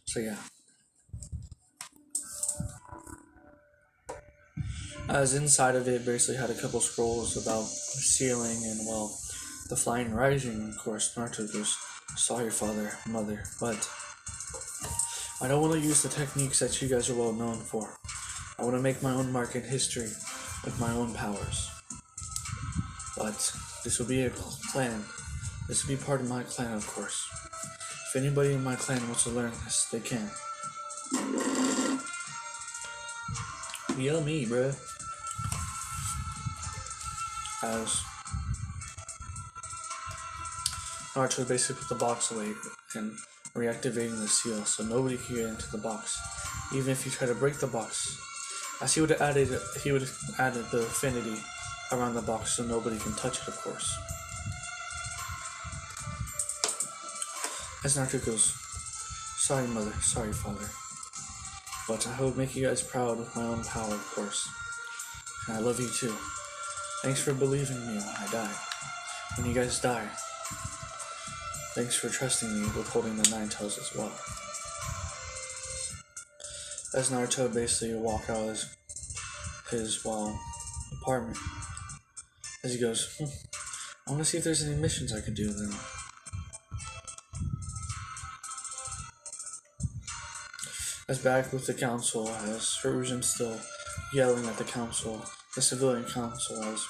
So yeah. As inside of it basically had a couple scrolls about sealing and, the flying rising, of course. Naruto goes, sorry father, mother, but I don't want to use the techniques that you guys are well known for. I want to make my own mark in history with my own powers. But this will be a clan. This will be part of my clan, of course. If anybody in my clan wants to learn this, they can. Yummy, bruh. As Naruto basically put the box away and reactivating the seal so nobody could get into the box. Even if you try to break the box. As he would have added the affinity around the box so nobody can touch it, of course. As Naruto goes, sorry mother, sorry father, but I hope make you guys proud with my own power, of course. And I love you too. Thanks for believing me when I die. When you guys die. Thanks for trusting me with holding the Nine Tails as well. As Naruto basically walked out of his apartment. As he goes, I want to see if there's any missions I could do then. As back with the council, as Hiruzen's still yelling at the council, the civilian council, as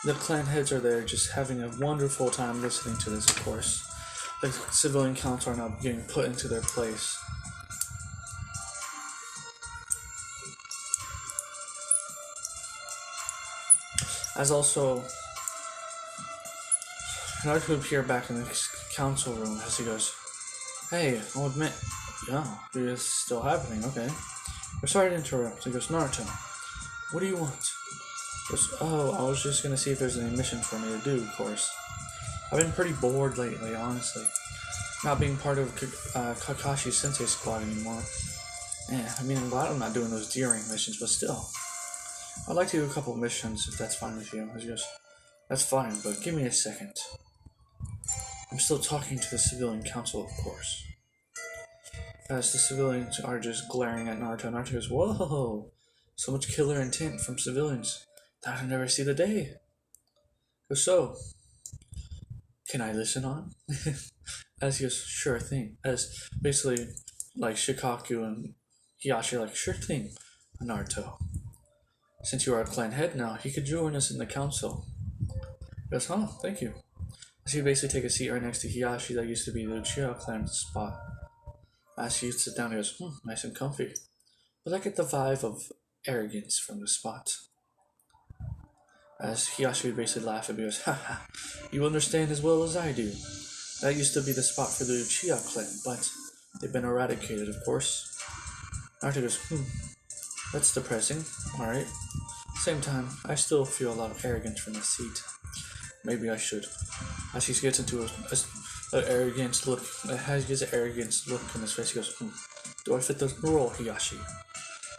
the clan heads are there just having a wonderful time listening to this, of course. The civilian council are now getting put into their place. As also, Naruto would appear back in the council room as he goes, hey, I'll admit, it is still happening, okay. We're sorry to interrupt. He goes, Naruto, what do you want? He goes, I was just gonna see if there's any missions for me to do, of course. I've been pretty bored lately, honestly. Not being part of Kakashi Sensei's squad anymore. I'm glad I'm not doing those D-rank missions, but still. I'd like to do a couple missions, if that's fine with you. He goes, that's fine, but give me a second. I'm still talking to the civilian council, of course. As the civilians are just glaring at Naruto, Naruto goes, whoa! So much killer intent from civilians. That would never see the day. So, can I listen on? As he goes, sure thing. As basically, Shikaku and Hiyashi sure thing, Naruto. Since you are a clan head now, he could join us in the council. He goes, thank you. As he basically take a seat right next to Hiyashi that used to be the Uchiha clan's spot. As he sit down, he goes, nice and comfy. But I get the vibe of arrogance from the spot. As Hiyashi would basically laugh and goes, you understand as well as I do. That used to be the spot for the Uchiha clan, but they've been eradicated, of course. Naruto goes, that's depressing. Alright. Same time, I still feel a lot of arrogance from the seat. Maybe I should. As he gets into an arrogant look, as he gets an arrogant look on his face, he goes, do I fit the role, Hiyashi?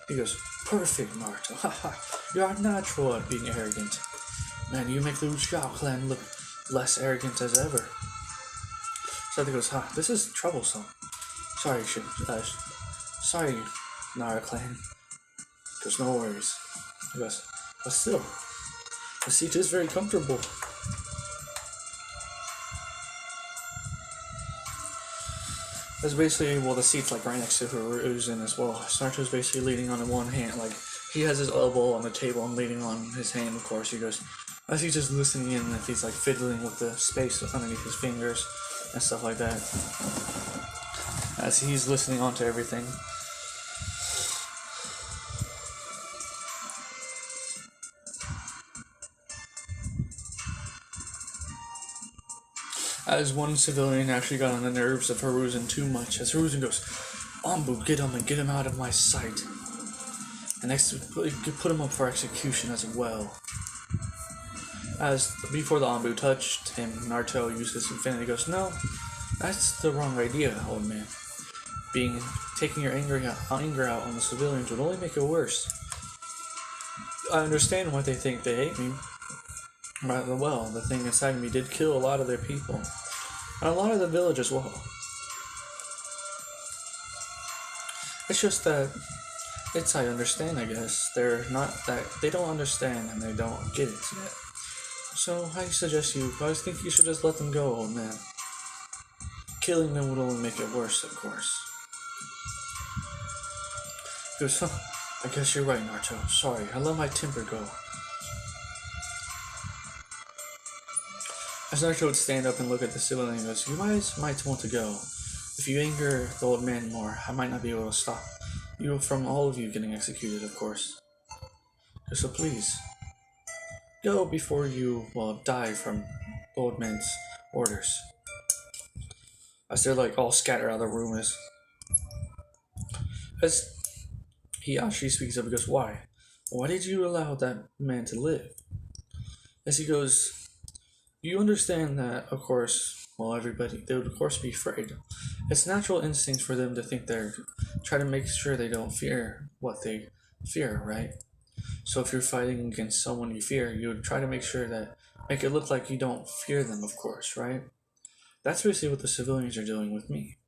He goes, perfect, Naruto. Haha, you're natural at being arrogant. Man, you make the Uchiha clan look less arrogant as ever. So he goes, this is troublesome. Sorry, sorry, Nara clan. He goes, no worries. He goes, but still, the seat is very comfortable. That's basically, well, the seat's like right next to Hiruzen as well. Naruto's basically leaning on one hand, like, he has his elbow on the table and leaning on his hand, of course. He goes, as he's just listening in, if he's like fiddling with the space underneath his fingers and stuff like that. As he's listening on to everything. As one civilian actually got on the nerves of Hiruzen too much, as Hiruzen goes, Anbu, get him and get him out of my sight. And put him up for execution as well. As before the Anbu touched him, Naruto used his infinity. Goes, no, that's the wrong idea, old man. Taking your anger out on the civilians would only make it worse. I understand why they think they hate me. Rather well, the thing inside me did kill a lot of their people, and a lot of the village as well. It's just that I understand, I guess. They don't understand and they don't get it yet. So I think you should just let them go, old man. Killing them would only make it worse, of course. He goes, I guess you're right, Naruto. Sorry, I let my temper go. As Naruto would stand up and look at the civilian and goes, you guys might want to go. If you anger the old man more, I might not be able to stop you from all of you getting executed, of course. So please, go before you, die from the old man's orders. As they're like all scattered out of the room. As Hiyashi speaks up, he goes, why? Why did you allow that man to live? As he goes, you understand that, of course, they would of course be afraid. It's natural instinct for them to think try to make sure they don't fear what they fear, right? So if you're fighting against someone you fear, you would try to make it look like you don't fear them, of course, right? That's basically what the civilians are doing with me.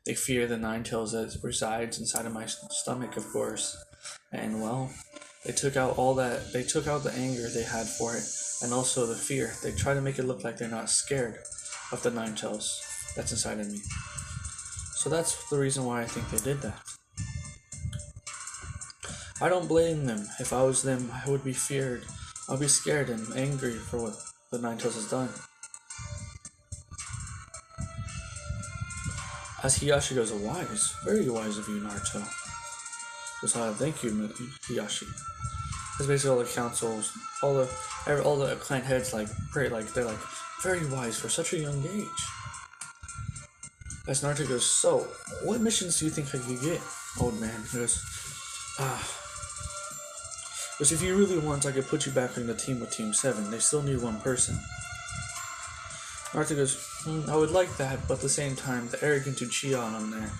They fear the nine tails that resides inside of my stomach, of course. And they took out the anger they had for it, and also the fear. They try to make it look like they're not scared of the nine tails that's inside of me. So that's the reason why I think they did that. I don't blame them. If I was them, I would be feared. I'll be scared and angry for what the nine tails has done. As Hiyashi goes, wise, very wise of you, Naruto. Goes, thank you, Hiyashi. That's basically all the councils, all the clan heads they're very wise for such a young age. As Naruto goes, so what missions do you think I could get, old man? He goes, because if you really want, I could put you back on the team with Team 7. They still need one person. Naruto goes, I would like that, but at the same time, the arrogant Uchiha on there,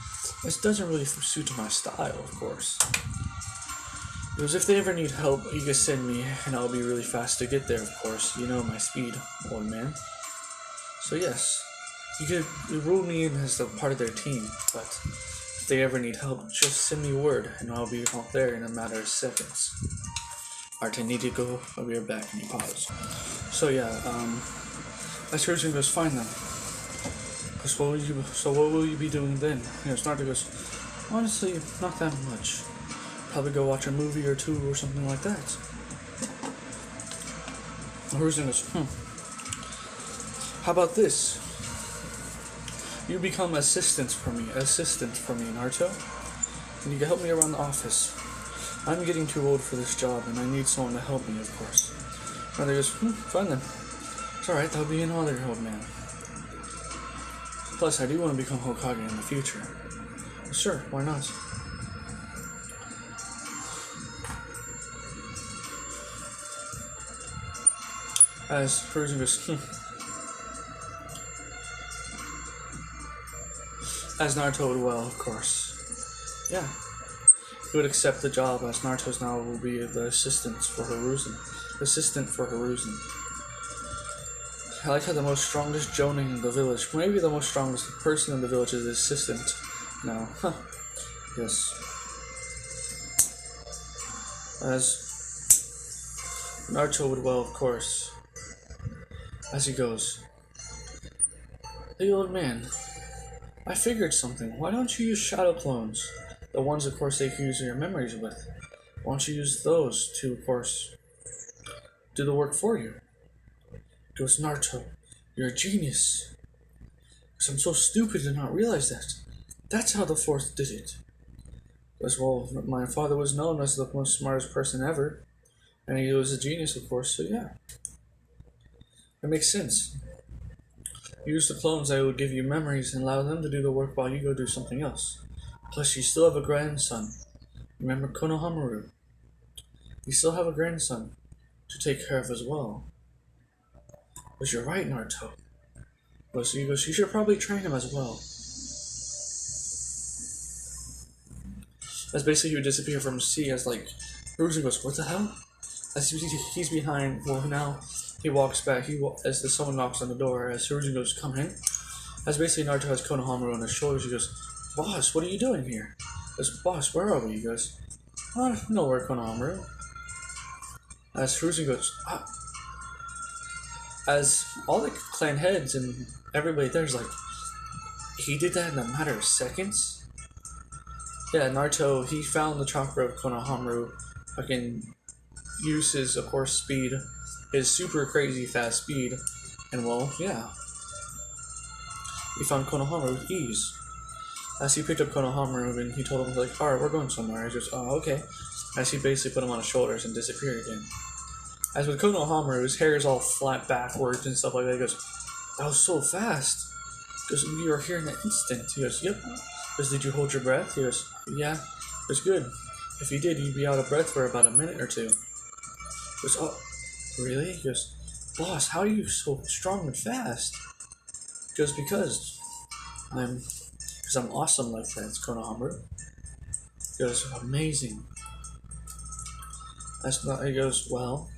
this doesn't really suit my style, of course. Because if they ever need help, you can send me, and I'll be really fast to get there, of course. You know my speed, old man. So yes, you could rule me in as a part of their team, but if they ever need help, just send me word, and I'll be out there in a matter of seconds. Alright, I need to go. I'll be right back. And you pause. So yeah, as Hiruzen goes, fine then. What will you be doing then? Naruto goes, honestly, not that much. Probably go watch a movie or two or something like that. Hiruzen goes, how about this? You become assistant for me, Naruto. And you can help me around the office. I'm getting too old for this job, and I need someone to help me, of course. Naruto goes, fine then. It's alright, that'll be an honor, old man. Plus, I do want to become Hokage in the future. Sure, why not? As Hiruzen goes, as Naruto would well, of course. Yeah. He would accept the job as Naruto's now will be the assistant for Hiruzen. I like how the most strongest jonin in the village, maybe the most strongest person in the village is the assistant now. Huh. Yes. As Naruto would well, of course. As he goes, "Hey old man, I figured something. Why don't you use shadow clones? The ones, of course, they can use your memories with. Why don't you use those to, of course, do the work for you?" He goes, "Naruto, you're a genius. Because I'm so stupid to not realize that. That's how the fourth did it." He goes, "Well, my father was known as the most smartest person ever. And he was a genius, of course, so yeah. It makes sense. Use the clones that would give you memories and allow them to do the work while you go do something else. Plus, you still have a grandson. Remember Konohamaru? You still have a grandson to take care of as well." But you're right, Naruto. So he goes, "You should probably train him as well." As basically he would disappear from sea as like, Hiruzen goes, "What the hell?" As he's behind, well now, he walks back, as someone knocks on the door, as Hiruzen goes, "Come in." As basically Naruto has Konohamaru on his shoulders, he goes, "Boss, what are you doing here?" He goes, "Boss, where are we?" He goes, "Oh, nowhere, Konohamaru." As Hiruzen goes, "Ah." As all the clan heads and everybody there's like, he did that in a matter of seconds? Yeah, Naruto, he found the chakra of Konohamaru, fucking use his, of course, speed, his super crazy fast speed, and well, yeah. He found Konohamaru with ease. As he picked up Konohamaru and he told him, like, "Alright, we're going somewhere." He just, "Oh, okay." As he basically put him on his shoulders and disappeared again. As with Konohamaru, his hair is all flat backwards and stuff like that. He goes, "That was so fast." He goes, "We were here in an instant." He goes, "Yep." He goes, "Did you hold your breath?" He goes, "Yeah." He goes, "Good. If you did, you'd be out of breath for about a minute or two." He goes, "Oh, really?" He goes, "Boss, how are you so strong and fast?" He goes, Because I'm awesome like that, Konohamaru." He goes, "Amazing." He goes, "Well,"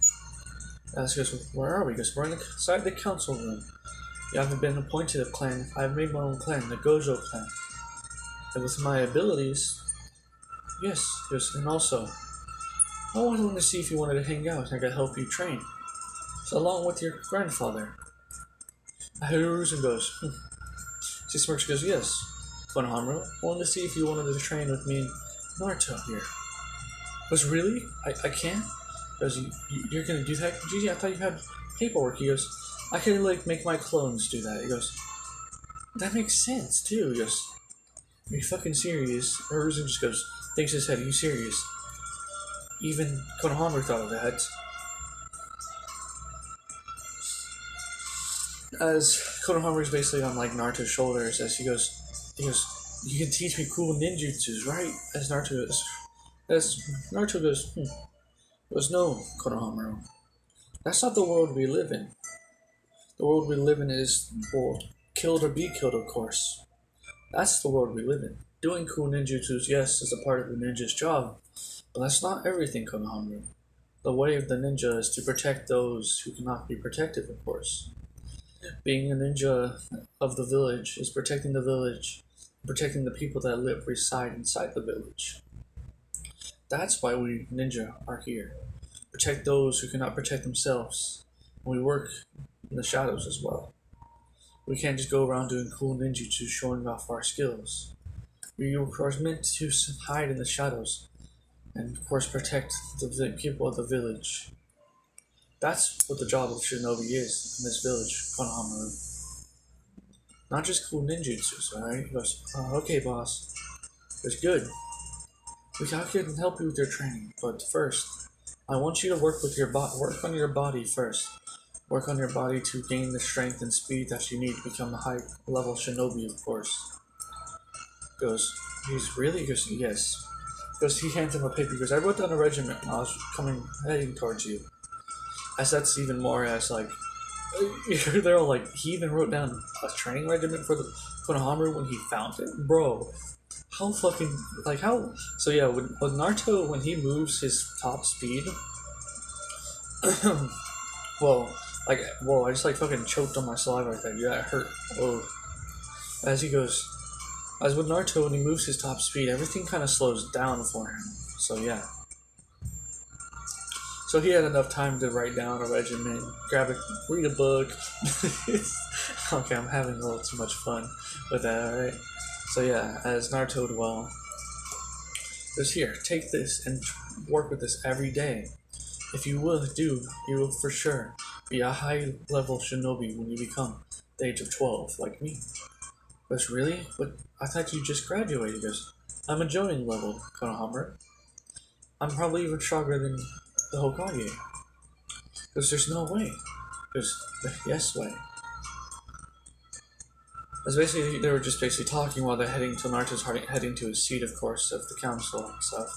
as he goes, "Where are we?" He goes, "We're inside the council room. You haven't been appointed a clan. I've made my own clan, the Gojo clan. And with my abilities, yes." He goes, "And also, I wanted to see if you wanted to hang out and I could help you train. So along with your grandfather." Hiruzen goes, She smirks, goes, "Yes, Konohamaru, I wanted to see if you wanted to train with me and Naruto here." Goes, "Really? I can't?" Goes, "You're gonna do that? Gigi, I thought you had paperwork." He goes, "I can, like, make my clones do that." He goes, "That makes sense, too." He goes, "Are you fucking serious?" Hiruzen just goes, thinks his head, "Are you serious?" Even Konohamaru thought of that. As Konohamaru's basically on, like, Naruto's shoulders, as he goes, "You can teach me cool ninjutsus, right?" As Naruto goes, "No, Konohamaru. That's not the world we live in. The world we live in is, well, killed or be killed, of course. That's the world we live in. Doing cool ninjutsus, yes, is a part of the ninja's job, but that's not everything, Konohamaru. The way of the ninja is to protect those who cannot be protected, of course. Being a ninja of the village is protecting the village, protecting the people that reside inside the village. That's why we ninja are here. Protect those who cannot protect themselves. And we work in the shadows as well. We can't just go around doing cool ninjutsu showing off our skills. We are meant to hide in the shadows and, of course, protect the people of the village. That's what the job of shinobi is in this village, Konohamaru. Not just cool ninjutsus, alright?" He goes, "Okay, boss." It's good. I can help you with your training, but first, I want you to work on your body first. Work on your body to gain the strength and speed that you need to become a high-level shinobi, of course. Goes, he's really? He goes, yes. Goes, he hands him a paper. He goes, I wrote down a regiment when I was heading towards you. As that's even more as, like, they're all like, he even wrote down a training regiment for the Konohamaru when he found it? Bro, how fucking, like, how? So yeah, with Naruto, when he moves his top speed, I just like fucking choked on my saliva like that. Yeah, it hurt. Oh. As with Naruto, when he moves his top speed, everything kind of slows down for him. So yeah. So he had enough time to write down a regiment, read a book. Okay, I'm having a little too much fun with that, alright? So yeah, as Naruto did well, goes, here, take this and work with this every day. If you will you will for sure be a high-level shinobi when you become the age of 12, like me. Goes, really? But I thought you just graduated. Goes, I'm a Jonin level, Konohamaru. I'm probably even stronger than the Hokage. Goes, there's no way. Goes, yes way. As basically, they were just basically talking while they're heading to Naruto's heading to his seat, of course, of the council and stuff.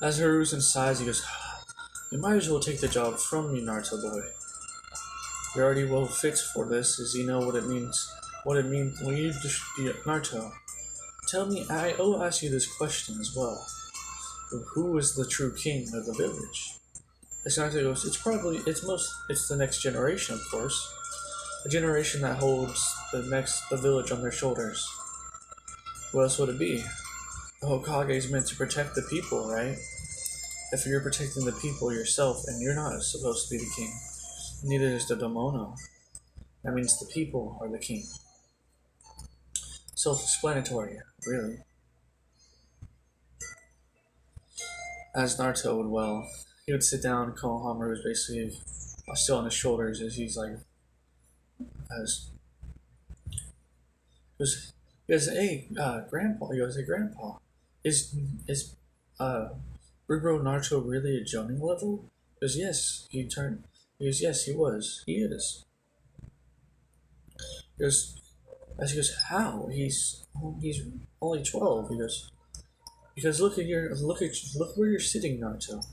As Hiruzen sighs, he goes, you might as well take the job from me, Naruto boy. You're already well fit for this, as you know what it means when you just be Naruto. Tell me, I'll ask you this question as well. Who is the true king of the village? As Naruto goes, it's the next generation, of course. A generation that holds the village on their shoulders. What else would it be? The Hokage is meant to protect the people, right? If you're protecting the people yourself, and you're not supposed to be the king, neither is the Domono. That means the people are the king. Self-explanatory, really. As Naruto he would sit down, Konohamaru was basically still on his shoulders as he's like, he goes, hey, Grandpa, he goes, hey, Grandpa, is Rubro Naruto really a Jonin level? He goes, yes, he goes, yes, he is. He goes, how? He's only 12. He goes, because look where you're sitting, Naruto.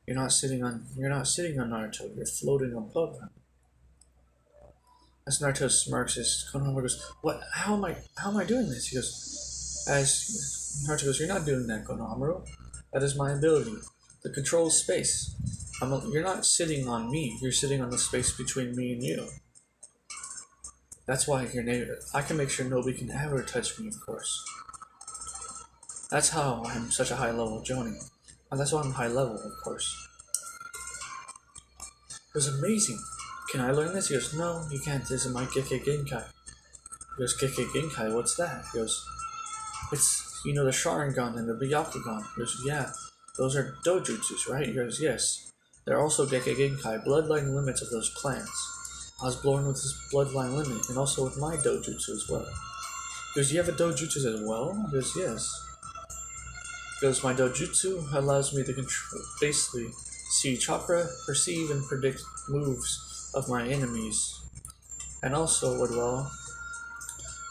You're not sitting on Naruto. You're floating above him. As Naruto smirks, his Konohamaru goes, "What? How am I doing this?" He goes, as Naruto goes, "You're not doing that, Konohamaru. That is my ability. The control space. You're not sitting on me. You're sitting on the space between me and you. That's why you're native. I can make sure nobody can ever touch me, of course. That's how I'm such a high level Jonin. And that's why I'm high level, of course." It was amazing. Can I learn this? He goes, no, you can't. This is my Gekkei Genkai. He goes, Gekkei Genkai, what's that? He goes, it's, the Sharingan and the Byakugan. He goes, yeah, those are dojutsus, right? He goes, yes. They're also Gekkei Genkai, bloodline limits of those clans. I was born with this bloodline limit, and also with my dojutsu as well. He goes, you have a dojutsu as well? He goes, yes. He goes, my dojutsu allows me to basically see chakra, perceive, and predict moves of my enemies, and also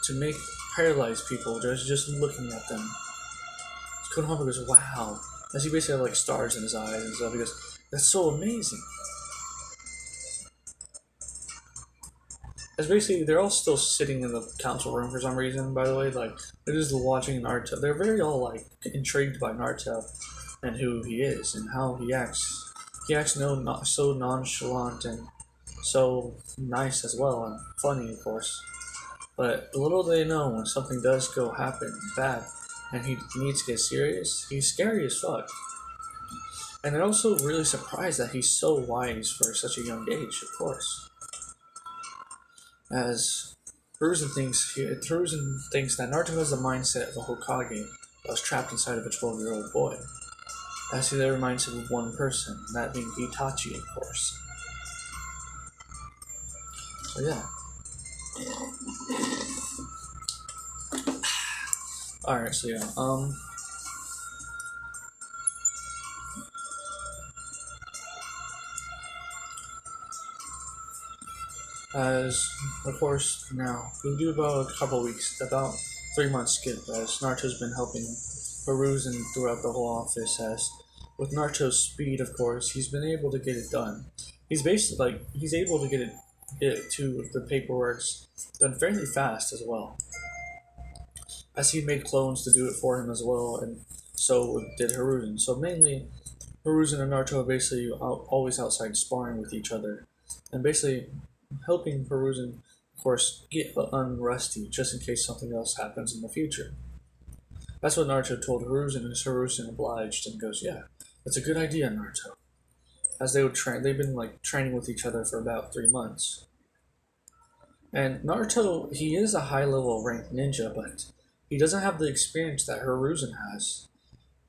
to make paralyzed people just looking at them. Konohamaru goes, wow, as he basically had like stars in his eyes and stuff. He goes, that's so amazing. As basically they're all still sitting in the council room for some reason, by the way, like they're just watching Naruto. They're very all like intrigued by Naruto and who he is and how he acts. He acts not so nonchalant and so nice as well, and funny, of course. But little do they know, when something does happen bad, and he needs to get serious, he's scary as fuck. And they're also really surprised that he's so wise for such a young age, of course. As Hiruzen thinks that Naruto has the mindset of a Hokage that was trapped inside of a 12-year-old boy. As he reminds him of one person, that being Itachi, of course. So yeah. Alright, so yeah, As, of course, now, we do about a couple weeks, about 3 months skip, as Naruto's been helping Hiruzen throughout the whole office, as with Naruto's speed, of course, he's been able to get it done. He's basically, he's able to get to the paperwork's done fairly fast as well. As he made clones to do it for him as well, and so did Hiruzen. So mainly, Hiruzen and Naruto are basically always outside sparring with each other, and basically helping Hiruzen, of course, get unrusty just in case something else happens in the future. That's what Naruto told Hiruzen, and Hiruzen obliged and goes, "Yeah, that's a good idea, Naruto." As they would train, they've been training with each other for about 3 months. And Naruto, he is a high-level ranked ninja, but he doesn't have the experience that Hiruzen has.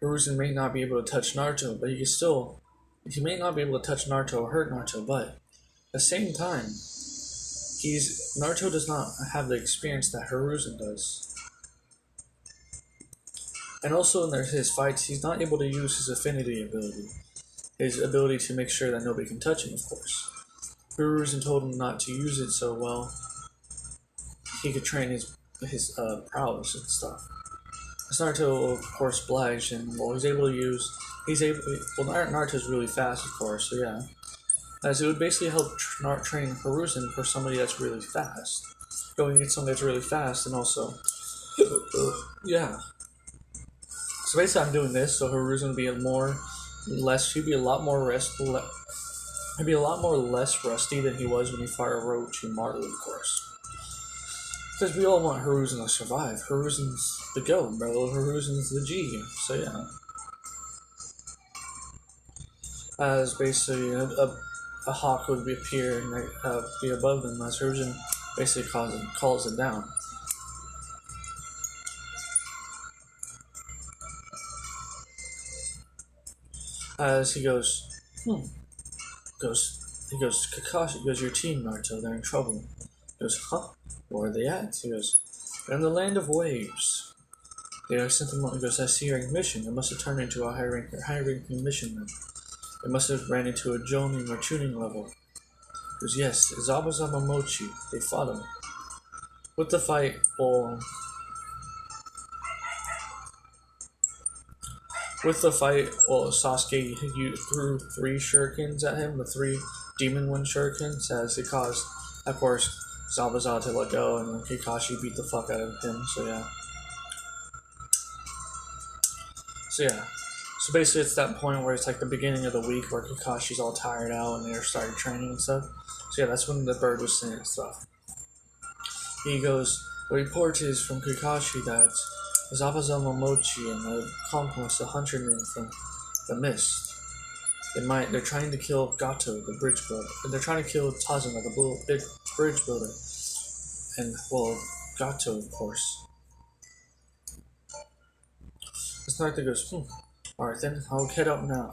Hiruzen may not be able to touch Naruto, but he may not be able to touch Naruto or hurt Naruto, but at the same time, Naruto does not have the experience that Hiruzen does. And also in his fights, he's not able to use his affinity ability. His ability to make sure that nobody can touch him, of course. Hiruzen told him not to use it so well he could train his prowess and stuff. As Naruto, of course, obliged, and Naruto's really fast, of course, so yeah. As it would basically help train Hiruzen for somebody that's really fast. Going to get somebody that's really fast, and also, yeah. So basically I'm doing this, so Hiruzen would be he'd be a lot more less rusty than he was when he fought Orochimaru, of course. Because we all want Hiruzen to survive. Hiruzen's the GOAT, bro. Hiruzen's the G. So yeah. As basically a hawk would appear and be above them, as Hiruzen basically calls it down. As he goes, Kakashi, your team, Naruto, they're in trouble. He goes, huh? Where are they at? He goes, they're in the land of waves. They are sent them. He goes, I see your mission. It must have turned into a high-ranking mission then. It must have ran into a joning or tuning level. He goes, yes, Zabazama Mochi. They fought him. With the fight, Sasuke threw 3 shurikens at him, the 3 Demon Wind shurikens, as it caused, of course, Zabuza to let go, and then Kakashi beat the fuck out of him, so yeah. So basically it's that point where it's like the beginning of the week where Kakashi's all tired out and they're starting training and stuff. So yeah, that's when the bird was saying stuff. He goes, the report is from Kakashi that Zabazama Mochi and the complex, the hunterman from the mist. They're trying to kill Gato, the bridge builder. They're trying to kill Tazuma, the big bridge builder. And, well, Gato, of course. It's Naruto goes, alright then, I'll head out now.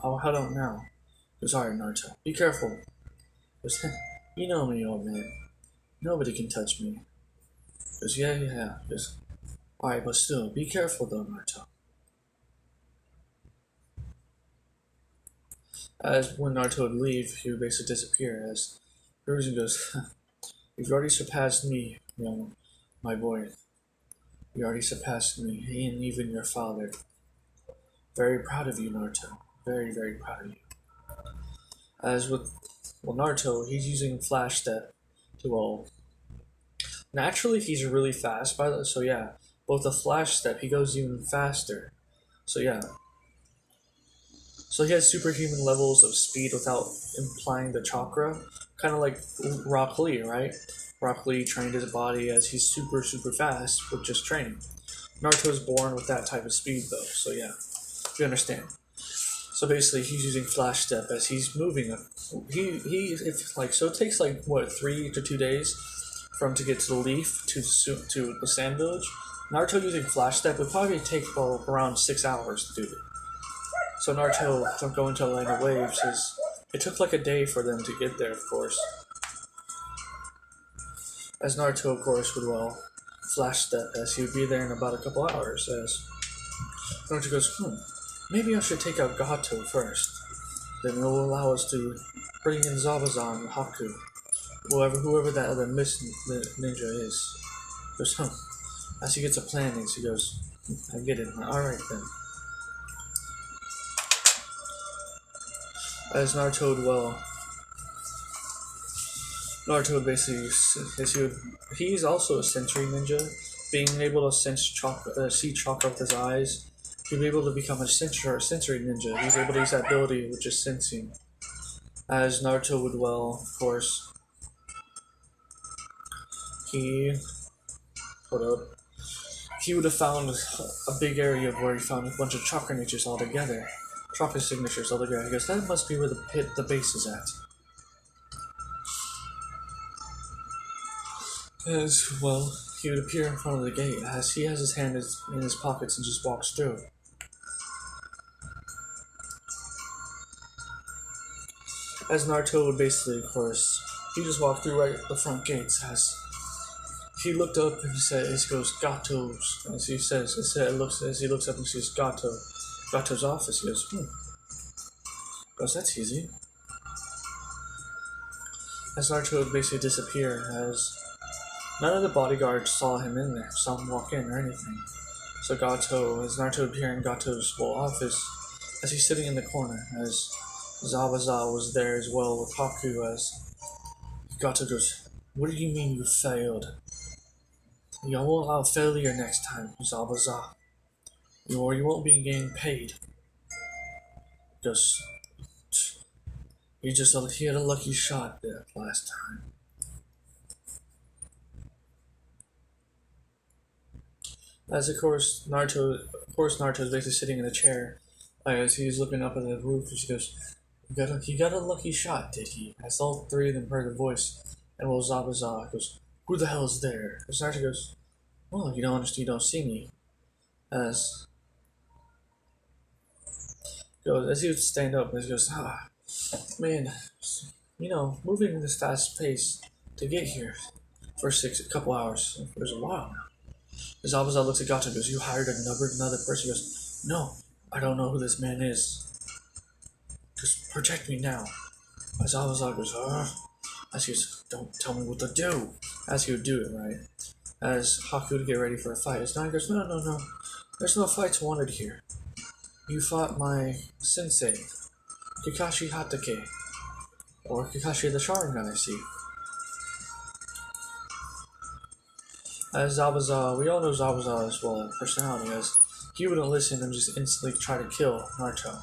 He goes, alright, Naruto, be careful. He goes, you know me, old man. Nobody can touch me. He goes, yeah. He goes, alright, but still, be careful though, Naruto. As when Naruto would leave, he would basically disappear, as Hiruzen goes, you've already surpassed me, my boy. You already surpassed me, and even your father. Very proud of you, Naruto. Very, very proud of you. As with Naruto, he's using Flash Step to, naturally he's really fast, so yeah, both the Flash Step, he goes even faster. So yeah. So he has superhuman levels of speed without implying the chakra. Kind of like Rock Lee, right? Rock Lee trained his body as he's super, super fast with just training. Naruto's born with that type of speed though, so yeah. You understand. So basically he's using Flash Step as he's moving. So it takes 3 to 2 days for him to get to the leaf to the sand village. Naruto using Flash Step would probably take around 6 hours to do it. So Naruto going to the land of waves it took like a day for them to get there, of course. As Naruto, of course, would Flash Step as he would be there in about a couple hours. As Naruto goes, maybe I should take out Gato first. Then it will allow us to bring in Zabazan and Haku. whoever that other ninja is. Goes, huh. As he gets a plan, he goes, I get it. Alright then. As Naruto would basically, he's also a sensory ninja, being able to see chakra with his eyes. He'd be able to become a sensory ninja. He's able to use that ability with just sensing. As Naruto would of course, he would have found a big area where he found a bunch of chakra signatures all together. He goes, that must be where the base is at. As well, he would appear in front of the gate as he has his hand in his pockets and just walks through. As Naruto would basically, of course, he just walked through right at the front gates as he looked up and he goes, Gato's, as he looks up and sees Gato's office. He goes, goes, that's easy. As Naruto would basically disappear, as none of the bodyguards saw him walk in or anything. So as Naruto would appear in Gato's office, as he's sitting in the corner, as Zabuza was there as well with Haku, as Gato goes, what do you mean you failed? You won't allow failure next time, Zabuza. You won't be getting paid. Just, he had a lucky shot there last time. As of course Naruto is basically sitting in a chair, as he's looking up at the roof, and she goes, he got a lucky shot, did he? As all three of them heard the voice, and Zabuza goes, who the hell is there? As Naruto goes, well, you don't see me. As he would stand up, and he goes, man, moving at this fast pace to get here for a couple hours, it was a while now. As Zabuza looks at Gato and goes, you hired another person? He goes, no, I don't know who this man is. Just protect me now. As Zabuza goes, as he goes, don't tell me what to do. As he would do it, right? As Haku would get ready for a fight. As Nine goes, no. There's no fights wanted here. You fought my sensei, Kakashi Hatake. Or Kakashi the Sharingan, I see. As Zabuza, we all know Zabuza's personality, as he wouldn't listen and just instantly try to kill Naruto.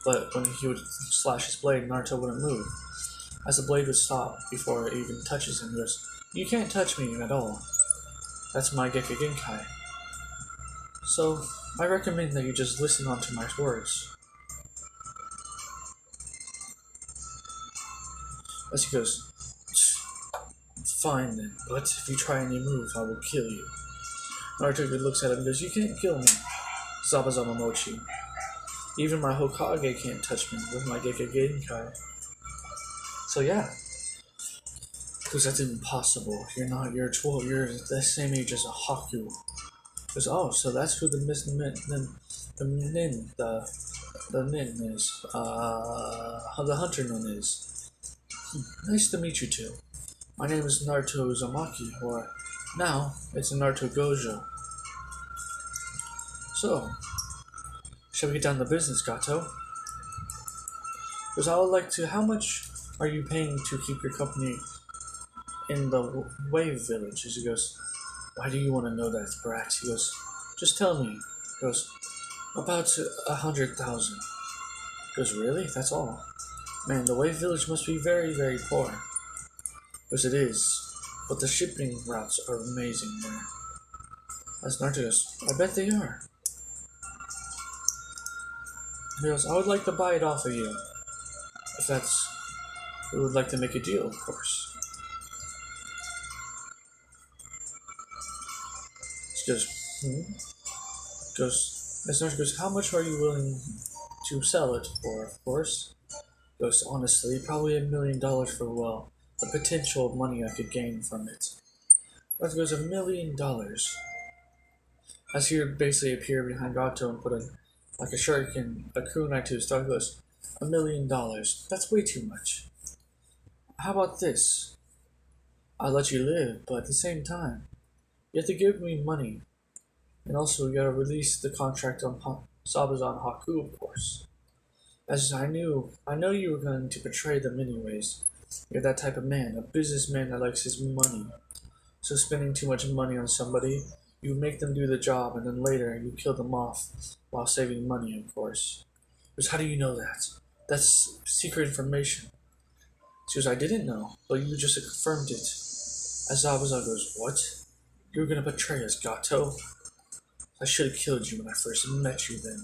But when he would slash his blade, Naruto wouldn't move. As the blade would stop before it even touches him, he goes, you can't touch me at all. That's my Gekkei Genkai. So, I recommend that you just listen onto my words. As he goes, fine then, but if you try any move, I will kill you. Naruto looks at him and goes, you can't kill me, Zabuza Momochi. Even my Hokage can't touch me with my Gekkei Genkai. So yeah. Because that's impossible. You're the same age as a Haku. Because, so that's who the nin is. The hunter nin is. Nice to meet you two. My name is Naruto Uzumaki, or now it's Naruto Gojo. So, shall we get down to business, Gato? Because I would like to. How much are you paying to keep your company in the Wave Village? He goes, why do you want to know that, brat? He goes, just tell me. He goes, about 100,000. He goes, really? That's all? Man, the Wave Village must be very, very poor. Because it is, but the shipping routes are amazing there. As Naruto goes, I bet they are. He goes, I would like to buy it off of you. If we would like to make a deal, of course. He goes, as Naruto goes, how much are you willing to sell it for, of course? He goes, honestly, probably $1 million for, the potential money I could gain from it. Naruto goes, $1 million. As he would basically appear behind Gato and put a shuriken, a kunai to his stomach, goes, $1 million. That's way too much. How about this? I'll let you live, but at the same time, you have to give me money. And also, you gotta release the contract on Sabazan Haku, of course. As I know you were going to betray them anyways. You're that type of man, a businessman that likes his money. So spending too much money on somebody, you make them do the job, and then later you kill them off while saving money, of course. Because how do you know that? That's secret information. She goes, I didn't know, but you just confirmed it. Azabaza goes, what? You were gonna betray us, Gato? I should have killed you when I first met you then.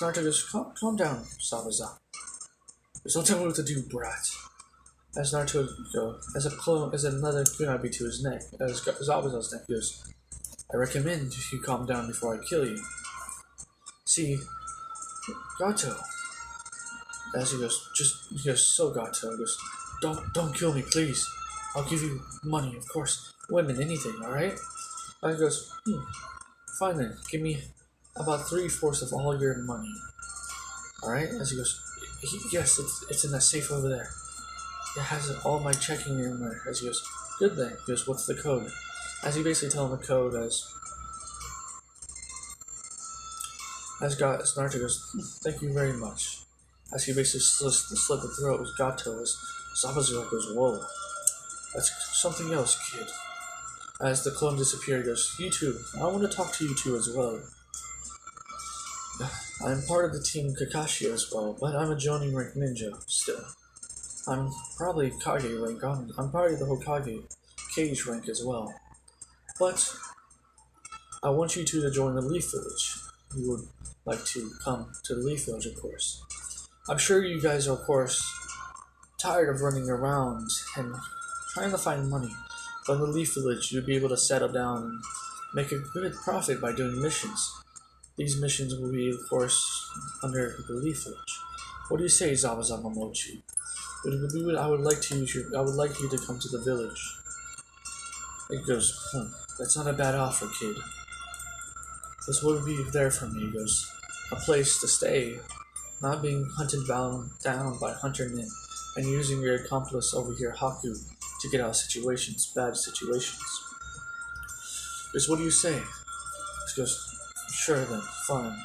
Naruto goes, calm down, Zabaza. Don't tell me what to do, brat. As Naruto goes, as another kunabi to his neck, as Zabaza's neck goes, I recommend you calm down before I kill you. See, Gato. As he goes, so Gato, he goes, don't kill me, please. I'll give you money, of course. Women, anything, alright? And he goes, fine then, give me about 3/4 of all your money. Alright? As he goes, yes, it's in that safe over there. It has all my checking in there. As he goes, good then. He goes, what's the code? As he basically tells him the code as Naruto goes, thank you very much. As he basically slit the throat with Gato, as Zabaza goes, whoa, that's something else, kid. As the clone disappears, he goes, you two, I want to talk to you two as well. I'm part of the team Kakashi as well, but I'm a Jonin rank ninja, still. I'm probably Kage rank, I'm part of the Hokage Cage rank as well. But, I want you two to join the Leaf Village. You would like to come to the Leaf Village, of course. I'm sure you guys are, of course, tired of running around and trying to find money. But in the Leaf Village, you'll be able to settle down and make a good profit by doing missions. These missions will be, of course, under the Leaf Village. What do you say, Zabaza Momochi? I would like you to come to the village. He goes, that's not a bad offer, kid. This would be there for me. He goes, a place to stay. Not being hunted down by hunter men, and using your accomplice over here, Haku, to get out of bad situations. Because what do you say? He goes, sure then, fine.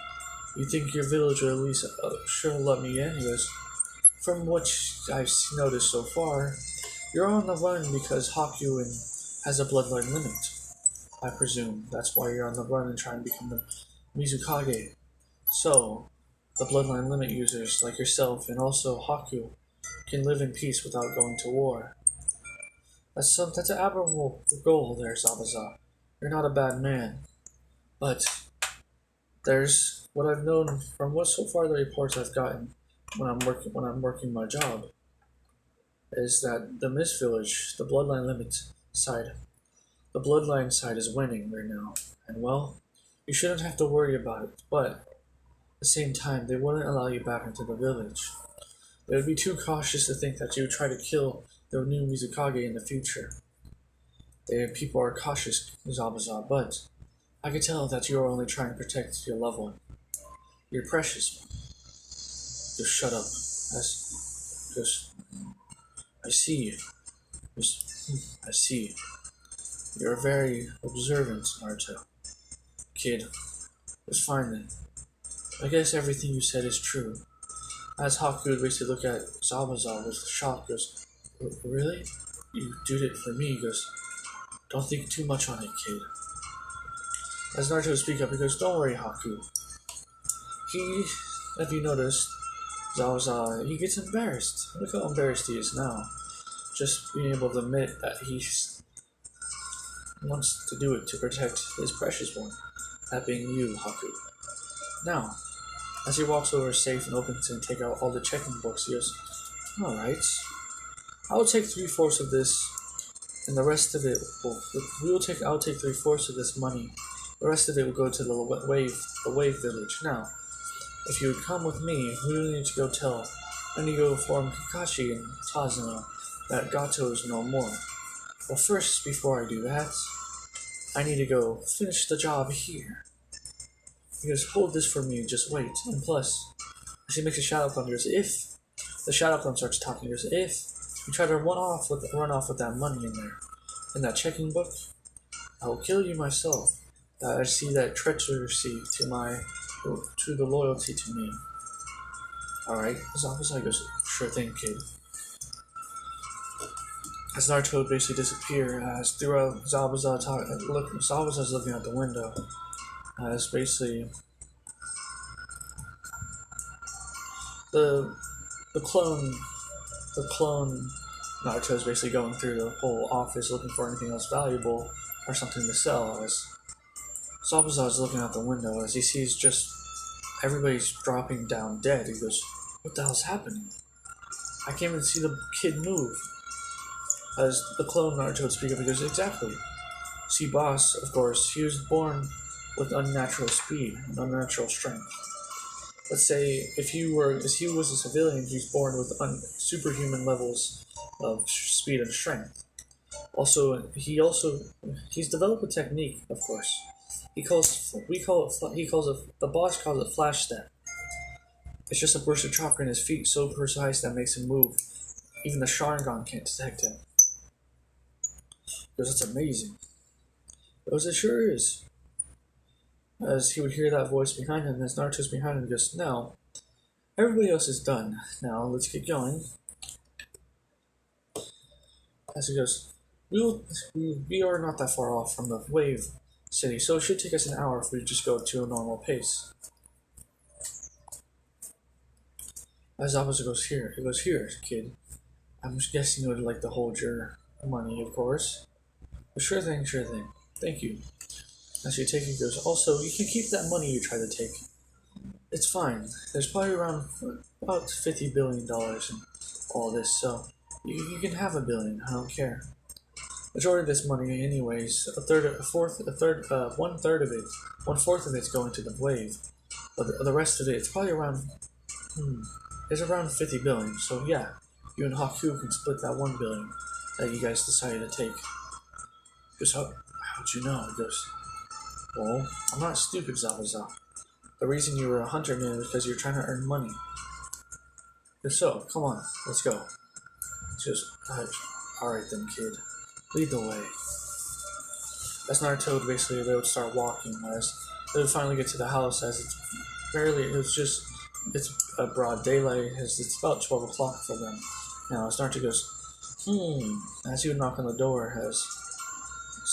You think your village will at least sure let me in? He goes, from what I've noticed so far, you're on the run because Haku has a bloodline limit. I presume that's why you're on the run and trying to become the Mizukage. So, the bloodline limit users like yourself and also Haku can live in peace without going to war. That's an admirable goal there, Zabaza. You're not a bad man. But there's what I've known from what so far the reports I've gotten when I'm working my job is that the Mist Village, the bloodline side is winning right now. And well, you shouldn't have to worry about it, but at the same time, they wouldn't allow you back into the village. They would be too cautious to think that you would try to kill the new Mizukage in the future. People are cautious, Zabaza, but I can tell that you are only trying to protect your loved one. Your precious one. Just shut up. I see you. I see you. You're very observant, Naruto. Kid, it's fine then. I guess everything you said is true. As Haku would basically look at Zabaza with shock, goes, really? You did it for me? He goes, don't think too much on it, kid. As Naruto would speak up, he goes, don't worry, Haku. If you noticed, Zabaza, he gets embarrassed. Look how embarrassed he is now. Just being able to admit that he wants to do it to protect his precious one. That being you, Haku. Now, as he walks over safe and opens and take out all the checking books, he goes, alright, I'll take 3/4 of this, and the rest of it I'll take 3/4 of this money. The rest of it will go to the wave village. Now, if you would come with me, we will need to go tell. I need to go inform Kakashi and Tazuna that Gato is no more. But first, before I do that, I need to go finish the job here. He goes, hold this for me and just wait. And plus, as he makes a shadow clone, he goes, if the shadow clone starts talking, he goes, if You try to run off with that money in there, in that checking book. I will kill you myself. I see that treachery to the loyalty to me. Alright, Zabuza goes, sure thing, kid. As Naruto would basically disappear, as throughout Zabuza's looking out the window, as basically the clone Naruto is basically going through the whole office looking for anything else valuable or something to sell. As Zabuza is looking out the window, as he sees just everybody's dropping down dead, he goes, "What the hell's happening? I can't even see the kid move." As the clone Naruto would speak up, he goes, "Exactly. See, boss, of course, he was born with unnatural speed and unnatural strength. Let's say if he was a civilian, he's born with superhuman levels of speed and strength. He's developed a technique, of course. The boss calls it flash step. It's just a burst of chakra in his feet so precise that makes him move. Even the Sharingan can't detect him. Because it's amazing." Because it sure is. As he would hear that voice behind him, as Naruto's behind him, he goes, "Now, everybody else is done. Now, let's get going." As he goes, we are not that far off from the wave city, so it should take us an hour if we just go to a normal pace. As Zabuza goes, "Here. It goes, here, kid. I'm just guessing you would like to hold your money, of course." But sure thing. Thank you. As you take it, he goes, "Also, you can keep that money you try to take. It's fine. There's probably around about $50 billion in all this, so you can have $1 billion. I don't care. Majority of this money, anyways, one fourth of it's going to the wave, but the rest of it, it's probably around, it's around 50 billion. So yeah, you and Haku can split that 1 billion that you guys decided to take." He goes, "How'd you know?" He goes, "Well, I'm not stupid, Zabuza. The reason you were a hunter man is because you're trying to earn money. So, come on, let's go." He goes, "Alright then, kid. Lead the way." As Naruto they would start walking, as they would finally get to the house, as it's a broad daylight, as it's about 12 o'clock for them. Now, as Naruto goes, as he would knock on the door, as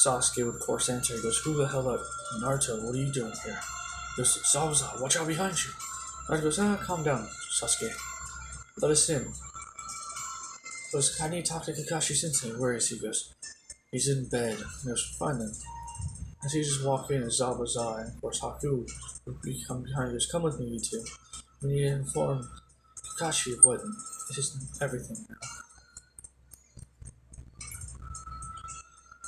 Sasuke would of course answer, he goes, "Who the hell up? Naruto, what are you doing here?" He goes, "Zabuza, watch out behind you." Naruto goes, "Calm down, Sasuke. Let us in." He goes, "I need to talk to Kakashi Sensei. Where is he?" He goes, "He's in bed." He goes, "Fine then." As he just walk in, as Zabuza and of course Haku would come behind, he goes, "Come with me, you two. We need to inform Kakashi of what is everything now."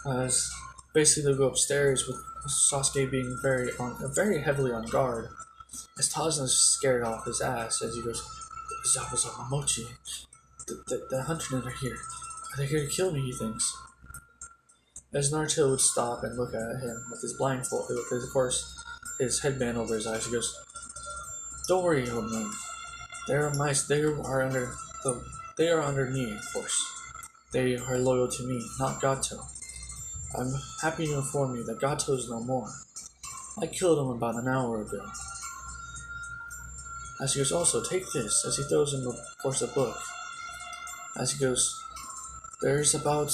As basically they'll go upstairs with Sasuke being very heavily on guard. As Tazuna's scared off his ass, as he goes, "Zabuza, Momochi, the huntermen are here. Are they here to kill me?" he thinks. As Naruto would stop and look at him with his blindfold, with his, of course, his headband over his eyes, he goes, "Don't worry, old man. They are under me, of course. They are loyal to me, not Gato. I'm happy to inform you that Gato is no more. I killed him about an hour ago." As he goes, "Also, take this," as he throws him, of course, a book. As he goes, "There's about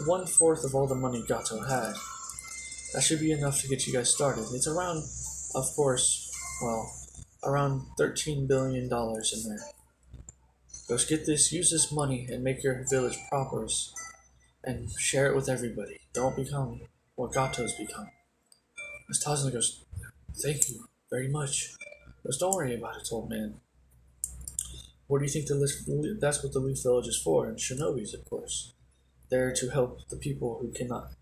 one fourth of all the money Gato had. That should be enough to get you guys started. It's around, of course, around $13 billion in there. Just get this, use this money, and make your village prosperous. And share it with everybody. Don't become what Gato's become." As Tazuna goes, "Thank you very much." He goes, "Don't worry about it, old man. What do you think that's what the Leaf Village is for, and shinobis, of course. There to help the people who cannot,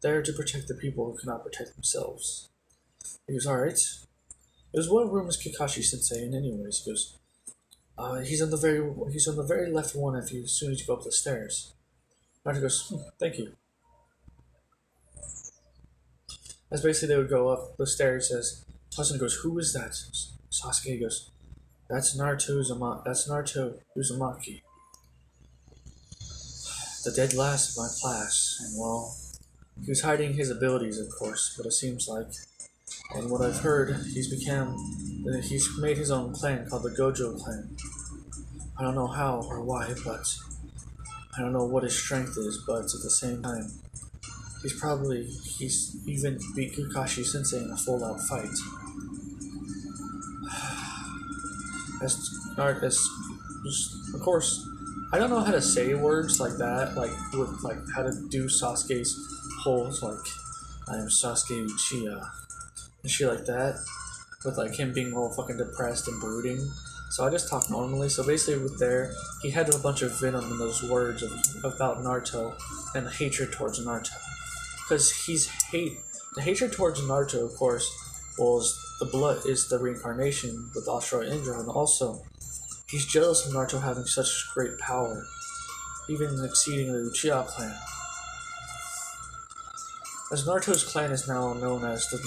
there to protect the people who cannot protect themselves." He goes, "Alright." He goes, "What room is Kakashi Sensei in anyways?" He goes, he's on the very left one as soon as you go up the stairs." Naruto goes, "Thank you." As basically they would go up the stairs, as Tazuna goes, "Who is that?" Sasuke goes, That's Naruto Uzumaki." the dead last of my class, and well, he was hiding his abilities, of course, but it seems like, and what I've heard, he's made his own clan called the Gojo clan. I don't know how or why, but I don't know what his strength is, but at the same time, he's even beat Kakashi Sensei in a full-out fight. Of course, I don't know how to say words like that, with how to do Sasuke's whole I am Sasuke Uchiha and shit like that, with him being all fucking depressed and brooding. So I just talk normally. So basically, he had a bunch of venom in those words about Naruto and the hatred towards Naruto, because the hatred towards Naruto, of course, was the blood is the reincarnation with Ashura Indra, and also he's jealous of Naruto having such great power, even exceeding the Uchiha clan. As Naruto's clan is now known as the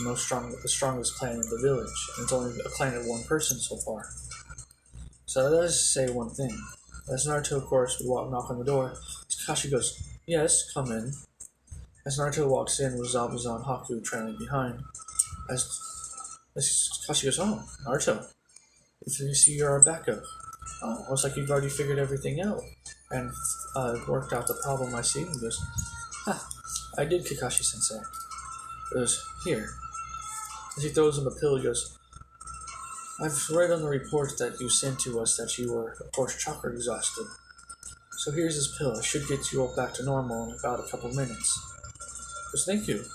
strongest clan in the village, and it's only a clan of one person so far. So that does say one thing. As Naruto, of course, would knock on the door, Kakashi goes, "Yes, come in." As Naruto walks in with Zabuza and Haku trailing behind, as Kakashi goes, "Oh, Naruto, if you see you're our backup. Oh, looks like you've already figured everything out and worked out the problem I see." He goes, "Ha, I did, Kakashi-sensei." He goes, "Here." As he throws him a pill, he goes, "I've read on the report that you sent to us that you were, of course, chakra exhausted. So here's this pill. It should get you all back to normal in about a couple minutes." He goes, "Thank you."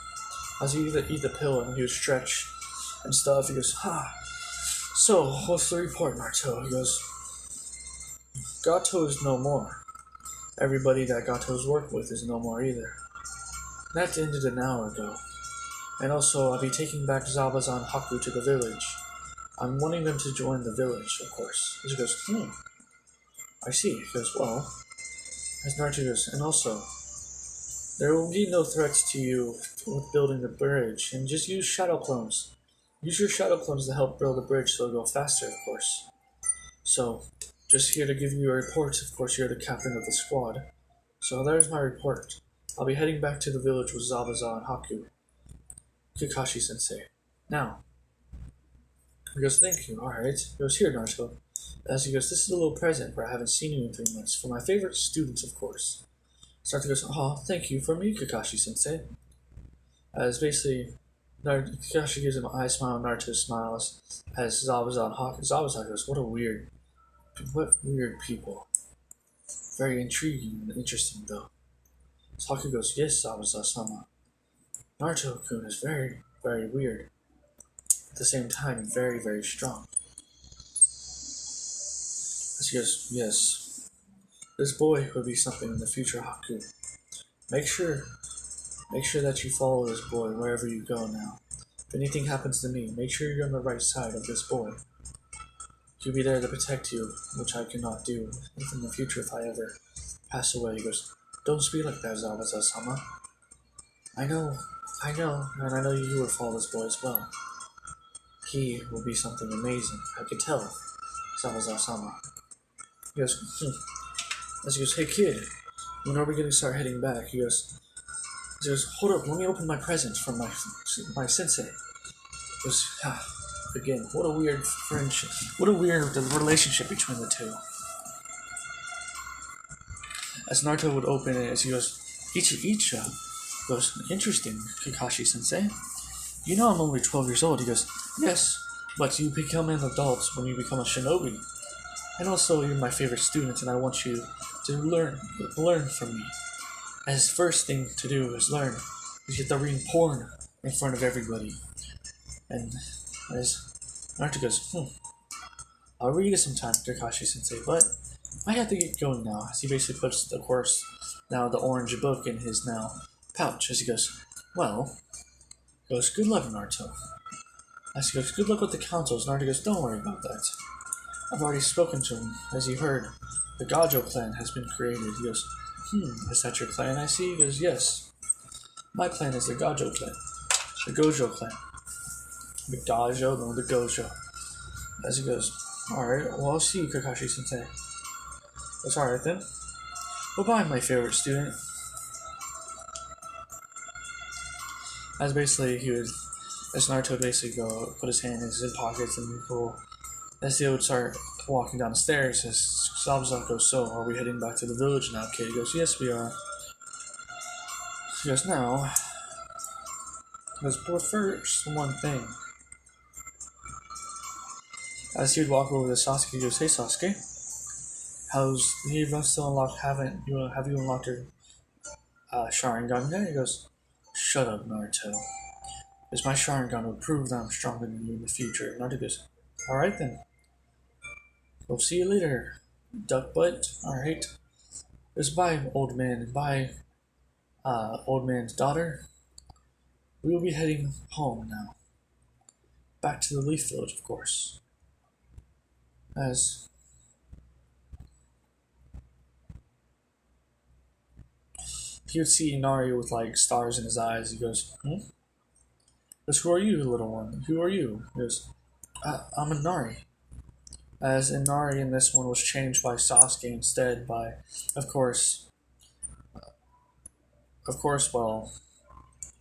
As he eat the pill and he would stretch and stuff, he goes, "Ha. So, what's the report, Naruto?" He goes, "Gato is no more. Everybody that Gato's worked with is no more either. That ended an hour ago. And also, I'll be taking back Zabuza and Haku to the village. I'm wanting them to join the village, of course." He goes, "I see." He goes, "Well," as Naruto goes, "and also, there will be no threats to you with building the bridge, and just use shadow clones. Use your shadow clones to help build the bridge so it'll go faster, of course. So, just here to give you a report. Of course, you're the captain of the squad. So there's my report. I'll be heading back to the village with Zabuza and Haku. Kakashi-sensei. Now." He goes, "Thank you, alright." He goes, "Here, Naruto." As he goes, "This is a little present where I haven't seen you in 3 months. For my favorite students, of course." Naruto goes, "Oh, thank you for me, Kakashi-sensei." As basically, Kakashi gives him an eye smile, and Naruto smiles as Zabuza and Haku. Zabuza goes, what weird people. Very intriguing and interesting, though." So Haku goes, "Yes, Zabuza-sama. Naruto-kun is very, very weird. At the same time, very, very strong." As he goes, "Yes, this boy will be something in the future, Haku. Make sure that you follow this boy wherever you go now. If anything happens to me, make sure you're on the right side of this boy. He'll be there to protect you, which I cannot do in the future if I ever pass away." He goes, "Don't speak like that, Zabuza-sama. I know, and I know you would follow this boy as well. He will be something amazing. I can tell, Zabuza-sama." He goes, As he goes, "Hey kid, when are we going to start heading back?" He goes, "Hold up, let me open my presents from my sensei." He goes, again, what a weird friendship. What a weird relationship between the two. As Naruto would open it, as he goes, Icha goes, "Interesting, Kakashi-sensei. You know I'm only 12 years old." He goes, "Yes, but you become an adult when you become a shinobi. And also, you're my favorite student, and I want you to learn from me. As first thing to do is learn, is get the ring porn in front of everybody." And as Naruto goes, "I'll read you sometime, Kakashi-sensei, but I have to get going now." As he basically puts, of course, now the orange book in his now pouch. As he goes, "Well," he goes, "good luck, Naruto." As he goes, "Good luck with the councils." Naruto goes, "Don't worry about that. I've already spoken to him." As you heard, the Gojo clan has been created. He goes, "Is that your clan I see?" He goes, "Yes. My clan is the Gojo clan. The Gojo clan." The Gojo, no, the Gojo. As he goes, "Alright, well, I'll see you, Kakashi-sensei." That's alright then. Goodbye, my favorite student. As basically as Naruto would basically go put his hand in his pockets and go, as he would start walking down the stairs, as Sabzak goes, so are we heading back to the village now, kid? He goes, yes, we are. He goes, now, but first, one thing. As he would walk over to Sasuke, he goes, hey Sasuke, you still unlocked, have you unlocked your Sharingan yet? He goes, shut up, Naruto. Because my Sharingan will prove that I'm stronger than you in the future. Naruto goes, alright then. We'll see you later, duck butt. Alright. Goes, bye, old man, and bye, old man's daughter. We will be heading home now. Back to the Leaf Village, of course. As he would see Inari with like stars in his eyes, he goes, Goes, who are you, little one? Who are you? He goes, I'm Inari. As Inari in this one was changed by Sasuke instead by, of course, well,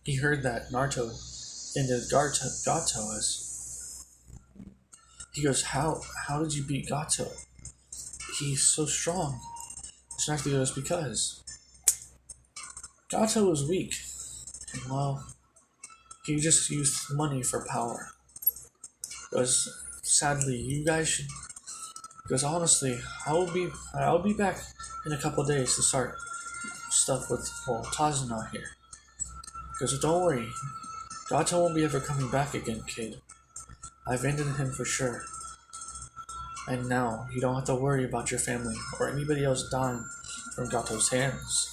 he heard that Naruto ended Gato as. He goes, how did you beat Gato? He's so strong. So Naruto goes, because Gato was weak. And well, he just used money for power. Because sadly, you guys should. Because honestly, I'll be back in a couple days to start stuff with Tazuna here. Because don't worry, Gato won't be ever coming back again, kid. I've ended him for sure. And now you don't have to worry about your family or anybody else dying from Gato's hands.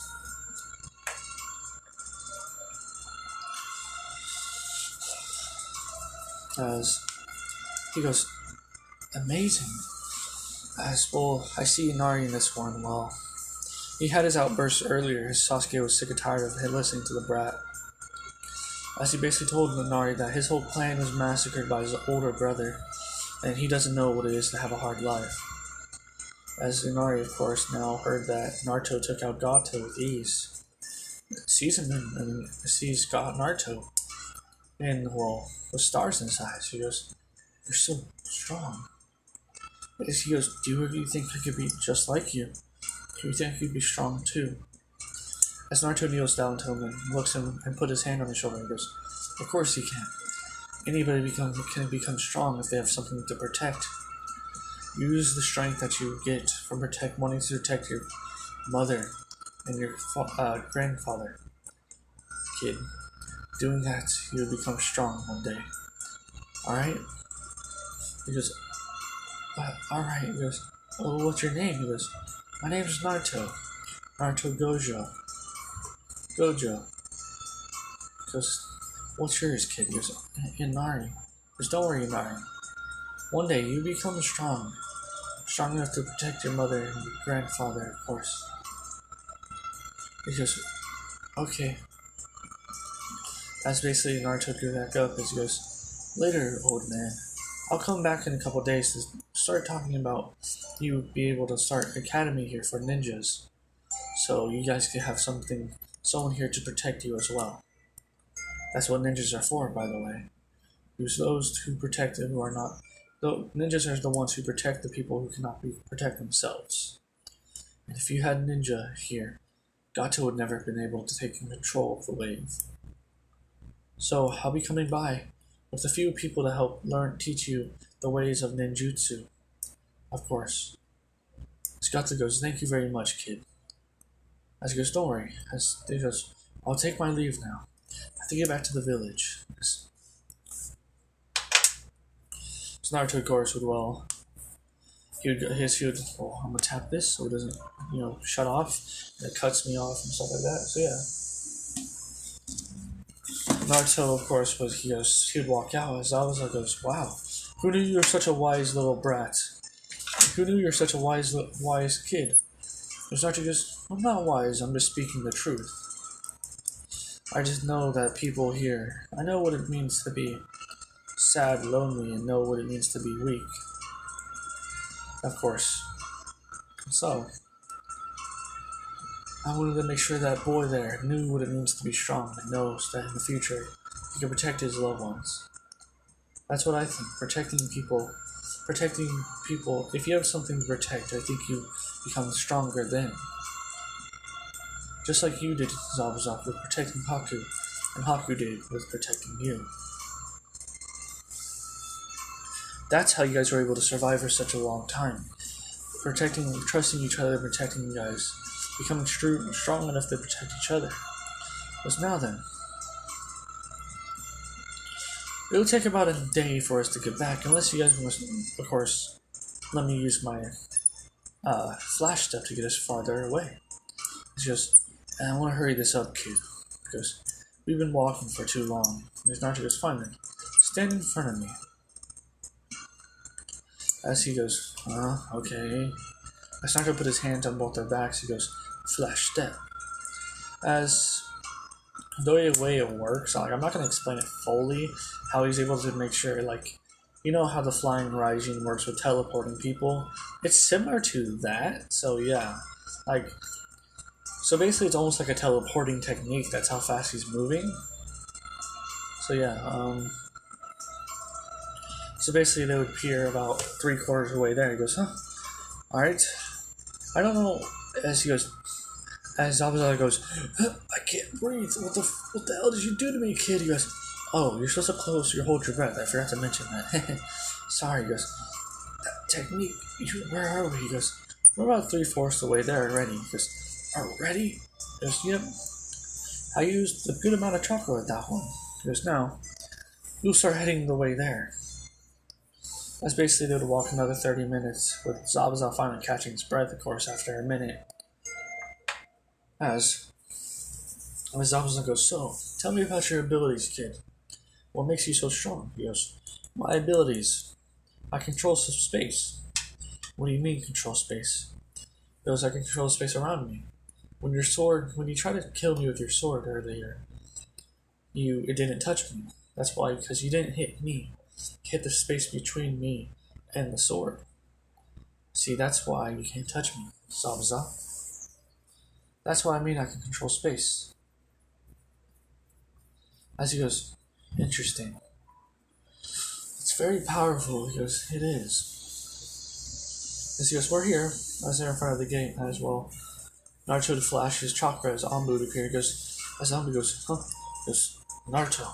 As he goes, amazing. As well, I see Inari in this one. Well, he had his outburst earlier as Sasuke was sick and tired of listening to the brat. As he basically told Inari that his whole clan was massacred by his older brother, and he doesn't know what it is to have a hard life. As Inari, of course, now heard that Naruto took out Gato with ease, sees him and sees Naruto, and well, with stars in his eyes, he goes, "You're so strong." As he goes, "Do you really think I could be just like you? Do you think I could be strong too?" As Naruto kneels down to him and looks him and put his hand on his shoulder, he goes, "Of course he can. Anybody can become strong if they have something to protect. Use the strength that you get from wanting to protect your mother and your grandfather, kid. Doing that, you will become strong one day. Alright?" He goes, "Alright." He goes, "Oh, what's your name?" He goes, "My name is Naruto. Naruto Gojo." Gojo. He goes, "What's yours, kid?" He goes, "Inari." He goes, "Don't worry, Inari. One day you become strong enough to protect your mother and your grandfather, of course." He goes, "Okay." That's basically Naruto grew back up as he goes, "Later, old man. I'll come back in a couple days to start talking about you be able to start academy here for ninjas. So you guys can have someone here to protect you as well. That's what ninjas are for, by the way. Because those who protect it who are not. Ninjas are the ones who protect the people who cannot protect themselves. And if you had ninja here, Gato would never have been able to take control of the wave. So I'll be coming by with a few people to help teach you the ways of ninjutsu. Of course." As Gato goes, "Thank you very much, kid." As he goes, "Don't worry." As he goes, "I'll take my leave now. I have to get back to the village." So Naruto, of course, would I'm gonna tap this so it doesn't, shut off, and it cuts me off and stuff like that. So yeah. Naruto, of course, he would walk out as Zabuza goes, "Wow, who knew you were such a wise little brat? Who knew you're such a wise kid?" As Naruto goes, "I'm not wise, I'm just speaking the truth. I just know that people here, I know what it means to be sad, lonely, and know what it means to be weak. Of course. So, I wanted to make sure that boy there knew what it means to be strong and knows that in the future he can protect his loved ones. That's what I think. Protecting people. If you have something to protect, I think you become stronger then. Just like you did, Zabuza, with protecting Haku, and Haku did with protecting you. That's how you guys were able to survive for such a long time. Trusting each other, protecting you guys, becoming strong enough to protect each other. Because now then, it'll take about a day for us to get back, unless you guys must, of course, let me use my flash step to get us farther away. It's just, and I want to hurry this up, kid, because we've been walking for too long. There's not just fine then. Stand in front of me. As he goes, okay. As Naruto put his hands on both their backs, he goes, flash step. As the way it works, like, I'm not going to explain it fully, how he's able to make sure, like, you know how the flying Raijin works with teleporting people? It's similar to that, so yeah. Like, so basically it's almost like a teleporting technique, that's how fast he's moving. So yeah, so basically they would appear about 3/4 of the way there. He goes, alright. I don't know, as he goes, as Zabuza goes, I can't breathe. What the hell did you do to me, kid? He goes, oh, you're supposed to close your hold your breath. I forgot to mention that. Sorry. He goes, that technique. Where are we? He goes, we're about 3/4 of the way there already. He goes, already? He goes, yep. I used a good amount of chakra with that one. He goes, now, you'll start heading the way there. That's basically they would walk another 30 minutes, with Zabuza finally catching his breath, of course, after a minute. As Zabuza goes, so, tell me about your abilities, kid. What makes you so strong? He goes, my abilities. I control some space. What do you mean, control space? He goes, I can control the space around me. When you tried to kill me with your sword earlier, it didn't touch me. That's why, because you didn't hit me. You hit the space between me and the sword. See, that's why you can't touch me, Zabuza. That's what I mean I can control space. As he goes, interesting. It's very powerful. He goes, it is. As he goes, we're here. As they're in front of the gate as well. Naruto flashes chakra as Anbu appear. He goes, as Anbu goes, huh? He goes, Naruto,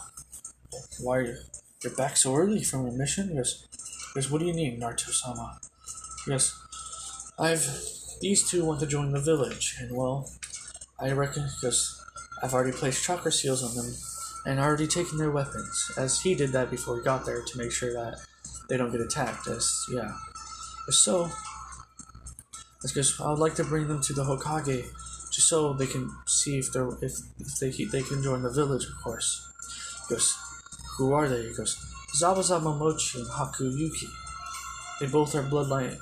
why are you're back so early from your mission? He goes, what do you need, Naruto-sama? He goes, these two want to join the village, and well, I reckon, because I've already placed chakra seals on them, and already taken their weapons, as he did that before he got there to make sure that they don't get attacked, so, it's because I would like to bring them to the Hokage, just so they can see if they can join the village, of course. He goes, who are they? He goes, Zabuza Momochi and Haku Yuki. They both are bloodline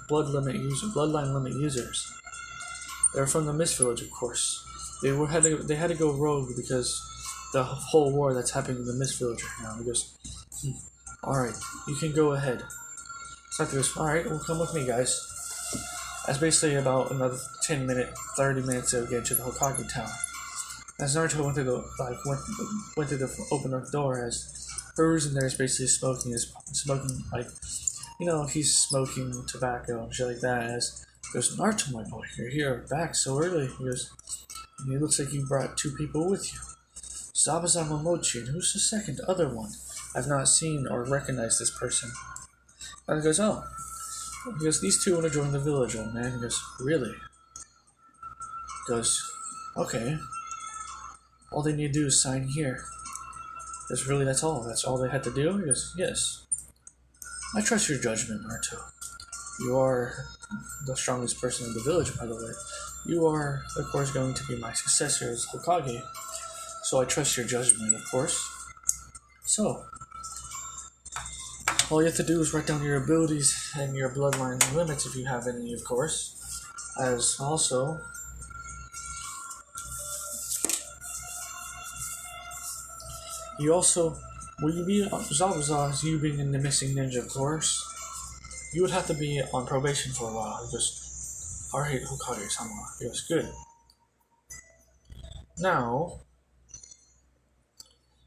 limit users. They're from the Mist Village, of course. They had to go rogue because the whole war that's happening in the Mist Village right now. He goes, alright, you can go ahead. Satoru goes, alright, well, come with me, guys. That's basically about another 30 minutes to get to the Hokage town. As Naruto went to open the door, as Hiruzen there is basically smoking, like, you know, he's smoking tobacco and shit like that. As he goes, Naruto, my boy, you're here back so early. He goes, and it looks like you brought two people with you. Zabuza Momochi, and who's the second other one? I've not seen or recognized this person. And he goes, oh. He goes, these two want to join the village, old man. He goes, really? He goes, okay. All they need to do is sign here. He goes, really, that's all? That's all they had to do? He goes, yes. I trust your judgment, Naruto. You are the strongest person in the village, by the way. You are, of course, going to be my successor as Hokage. So I trust your judgment, of course. So, all you have to do is write down your abilities and your bloodline limits if you have any, of course. As also, will you be Zabuza, as you being in the missing ninja, of course? You would have to be on probation for a while. He goes, alright, Hokage-sama. He goes, good. Now,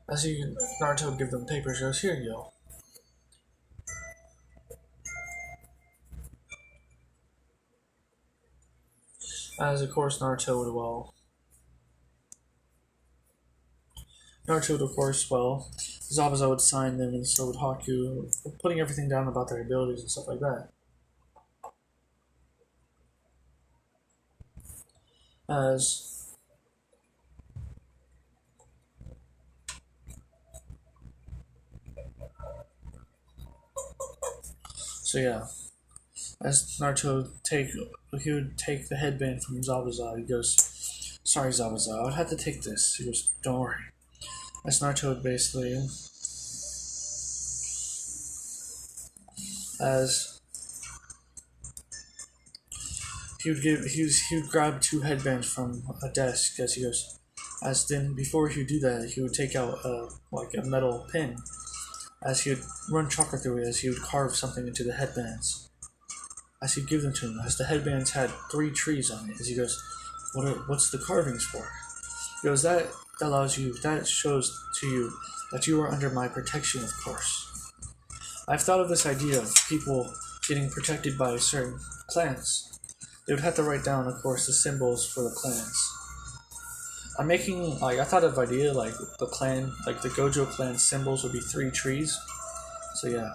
as Naruto would give them papers, he goes, here you go. As of course Naruto would of course, Zabuza would sign them and so would Haku, putting everything down about their abilities and stuff like that. So yeah, as Naruto he would take the headband from Zabuza. He goes, "Sorry, Zabuza, I would have to take this." He goes, "Don't worry." As Naruto would basically, as he would grab two headbands from a desk. As he goes, as then before he would do that, he would take out like a metal pin. As he would run chakra through it, as he would carve something into the headbands. As he'd give them to him, as the headbands had 3 trees on it. As he goes, what's the carvings for? He goes, that shows to you that you are under my protection, of course. I've thought of this idea of people getting protected by certain clans. They would have to write down, of course, the symbols for the clans. I'm making, I thought of an idea, like the clan, like the Gojo clan symbols would be 3 trees. So yeah,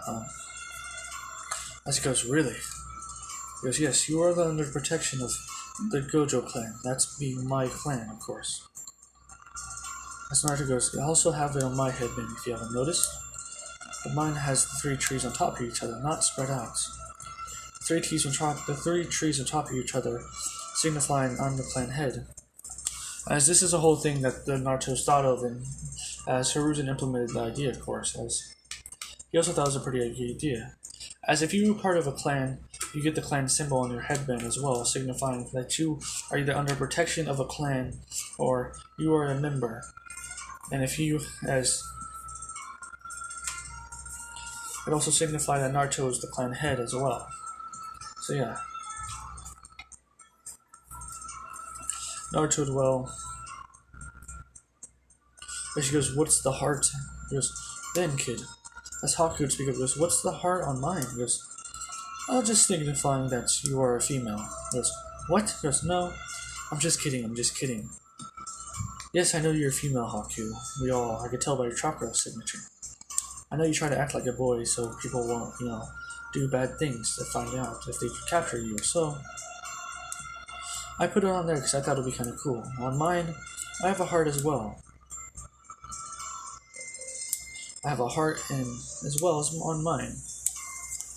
as he goes, really? He goes, yes, you are under protection of the Gojo clan. That's being my clan, of course. As Naruto goes, I also have it on my headband, if you haven't noticed. But mine has the 3 trees on top of each other, not spread out. The 3 trees on top of each other, signifying I'm the clan head. As this is a whole thing that the Naruto's thought of, and as Hiruzen implemented the idea, of course, as he also thought it was a pretty good idea. As if you were part of a clan, you get the clan symbol on your headband as well, signifying that you are either under protection of a clan or you are a member. And if you, as it also signified that Naruto is the clan head as well. So yeah. Naruto as she goes, what's the heart? He goes, then kid. As Haku would speak up, goes, what's the heart on mine? He goes, oh, just signifying that you are a female. He goes, what? He goes, no, I'm just kidding. Yes, I know you're a female, Haku. I could tell by your chakra signature. I know you try to act like a boy so people won't, do bad things to find out if they capture you, so I put it on there because I thought it would be kind of cool. On mine, I have a heart as well. I have a heart as well as on mine,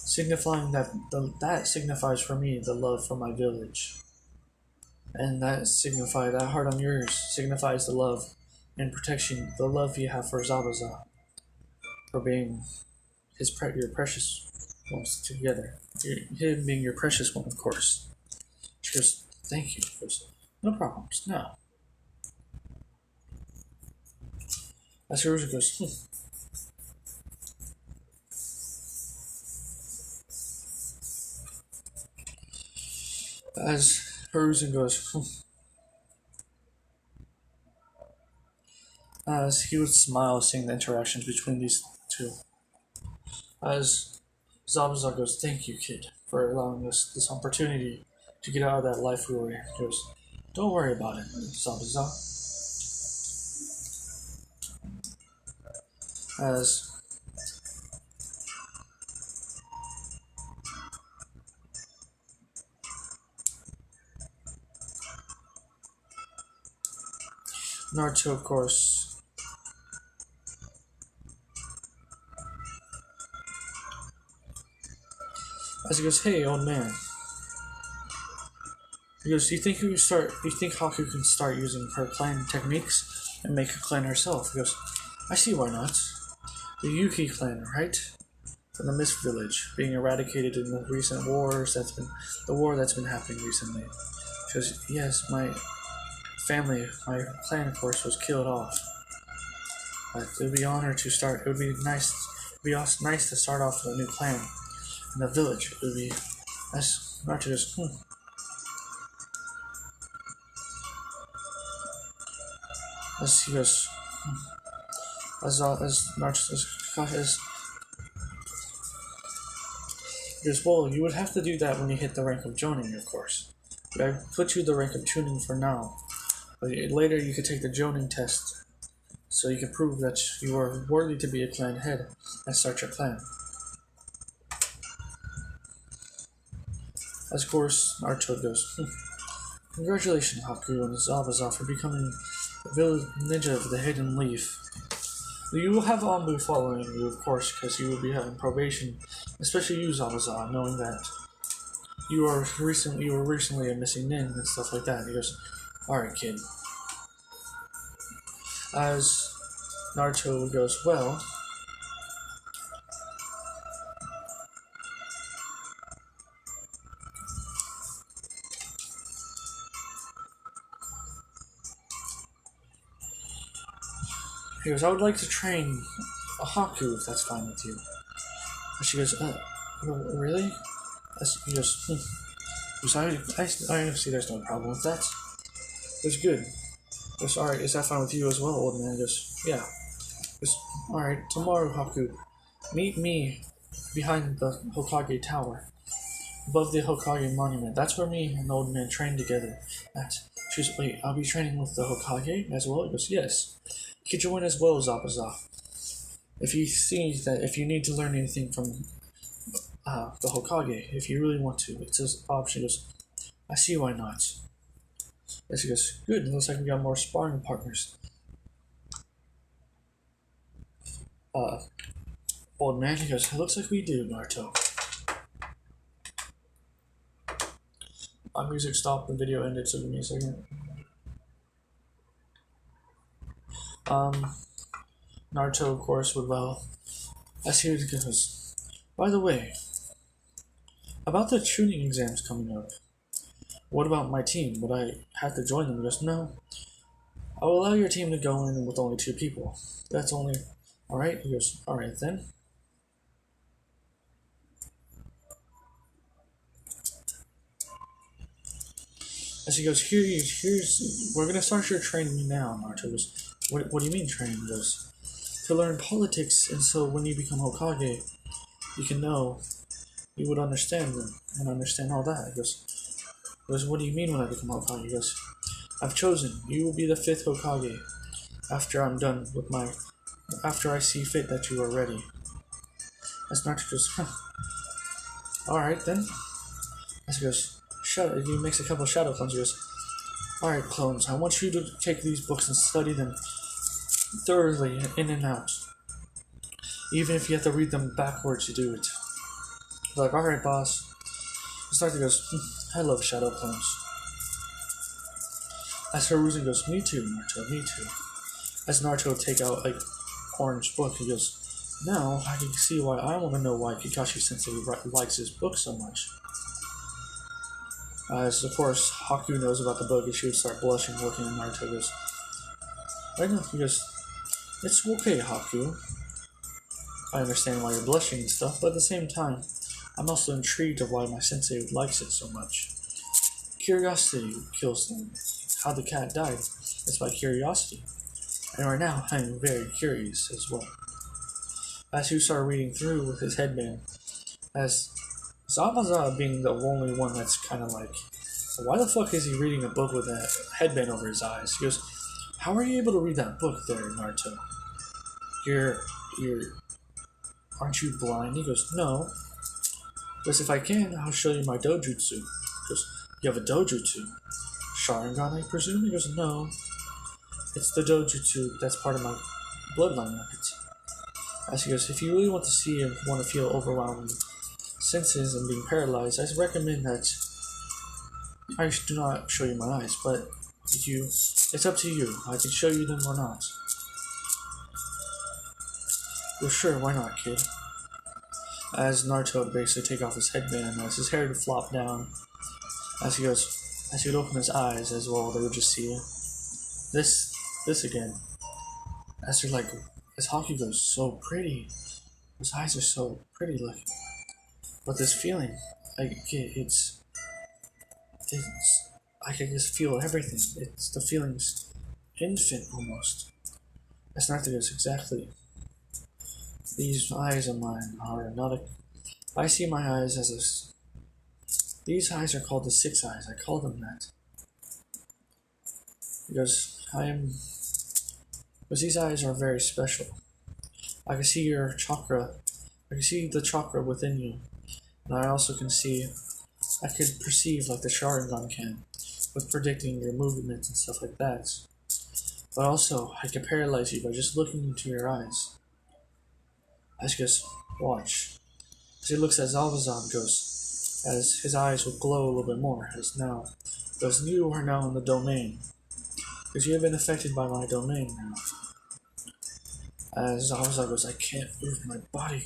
signifying that signifies for me the love for my village. And that heart on yours signifies the love and protection, the love you have for Zabuza, for being your precious ones together. Him being your precious one, of course. She goes, thank you. She goes, no problems, no. As Hiruzen goes, As Hiruzen goes, as he would smile seeing the interactions between these two. As Zabuza goes, thank you, kid, for allowing us this opportunity to get out of that life we were in. He goes, don't worry about it, Zabuza. As Naruto, of course, as he goes, hey, old man. He goes, do you think Haku can start using her clan techniques and make a clan herself? He goes, I see why not. The Yuki clan, right? From the Mist Village, being eradicated in the recent wars the war that's been happening recently. She goes, yes, my clan, of course, was killed off. But it would be nice to start off with a new clan in the village. It would be nice not to just, As he goes, as Naruto says, he goes, well, you would have to do that when you hit the rank of Jonin, of course. I put you the rank of tuning for now. But later you could take the Jonin test, so you can prove that you are worthy to be a clan head and start your clan. Of course, Naruto goes, congratulations, Haku and Zabuza, for becoming the village ninja of the Hidden Leaf. You will have Anbu following you, of course, because you will be having probation, especially you, Zabuza, knowing that you were recently a missing nin and stuff like that. He goes, alright, kid. As Naruto goes, well, he goes, I would like to train a Haku if that's fine with you. And she goes, really? He goes, I see there's no problem with that. It's good. He goes, alright, is that fine with you as well, old man? He goes, yeah. He goes, alright, tomorrow, Haku, meet me behind the Hokage Tower, above the Hokage Monument. That's where me and the old man train together. She goes, wait, I'll be training with the Hokage as well? He goes, yes. You can join as well, Zabuza. If you see that, if you need to learn anything from the Hokage, if you really want to, it's an option. He goes, I see why not. As he goes, good, it looks like we got more sparring partners. Old man, he goes, it looks like we do, Naruto. My music stopped, the video ended, so give me a second. Naruto, of course, would as he goes, by the way, about the tuning exams coming up, what about my team? Would I have to join them? He goes, no. I will allow your team to go in with only 2 people. That's only... Alright? He goes, alright then. As he goes, here's... We're gonna start your training now, Naruto goes, what do you mean training? He goes, to learn politics, and so when you become Hokage, you can know, you would understand them, and understand all that. He goes, what do you mean when I become Hokage? He goes, I've chosen, you will be the 5th Hokage, after I'm done with after I see fit that you are ready. As Naruto goes, alright then. As he goes, he makes a couple of shadow clones. He goes, alright clones, I want you to take these books and study them thoroughly, in and out. Even if you have to read them backwards to do it. They're like, alright boss. Naruto goes, I love shadow clones. As Hiruzen goes, me too, Naruto, me too. As Naruto take out a orange book, he goes, now I can see why I want to know why Kakashi Sensei likes his book so much. As of course Haku knows about the book, and she would start blushing looking at Naruto. Goes, right now, he goes, it's okay, Haku. I understand why you're blushing and stuff, but at the same time, I'm also intrigued of why my sensei likes it so much. Curiosity kills them. How the cat died. It's by curiosity. And right now, I am very curious as well. As you start reading through with his headband, as Zabuza being the only one that's kind of like, why the fuck is he reading a book with a headband over his eyes? He goes, how are you able to read that book there, Naruto? Aren't you blind? He goes, no. Because if I can, I'll show you my dojutsu. He goes, you have a dojutsu? Sharingan, I presume? He goes, no. It's the dojutsu that's part of my bloodline records. As he goes, if you really want to see and want to feel overwhelming senses and being paralyzed, I recommend that I do not show you my eyes, but it's up to you. I can show you them or not. Well, sure, why not, kid? As Naruto would basically take off his headband, as his hair would flop down, as he would open his eyes as well, they would just see this again. As they're like, his hockey goes so pretty. His eyes are so pretty looking. But this feeling, I can just feel everything. It's the feelings infant almost. That's not the case exactly. These eyes of mine are not a. I see my eyes as a. These eyes are called the six eyes. I call them that because I am. Because these eyes are very special. I can see your chakra. I can see the chakra within you, and I also can see. I could perceive like the Sharingan can, with predicting your movements and stuff like that. But also, I can paralyze you by just looking into your eyes. I just watch. As he looks at Zalvazan, goes, as his eyes will glow a little bit more, as now, because you are now in the domain. Because you have been affected by my domain now. As Zalvazan goes, I can't move my body.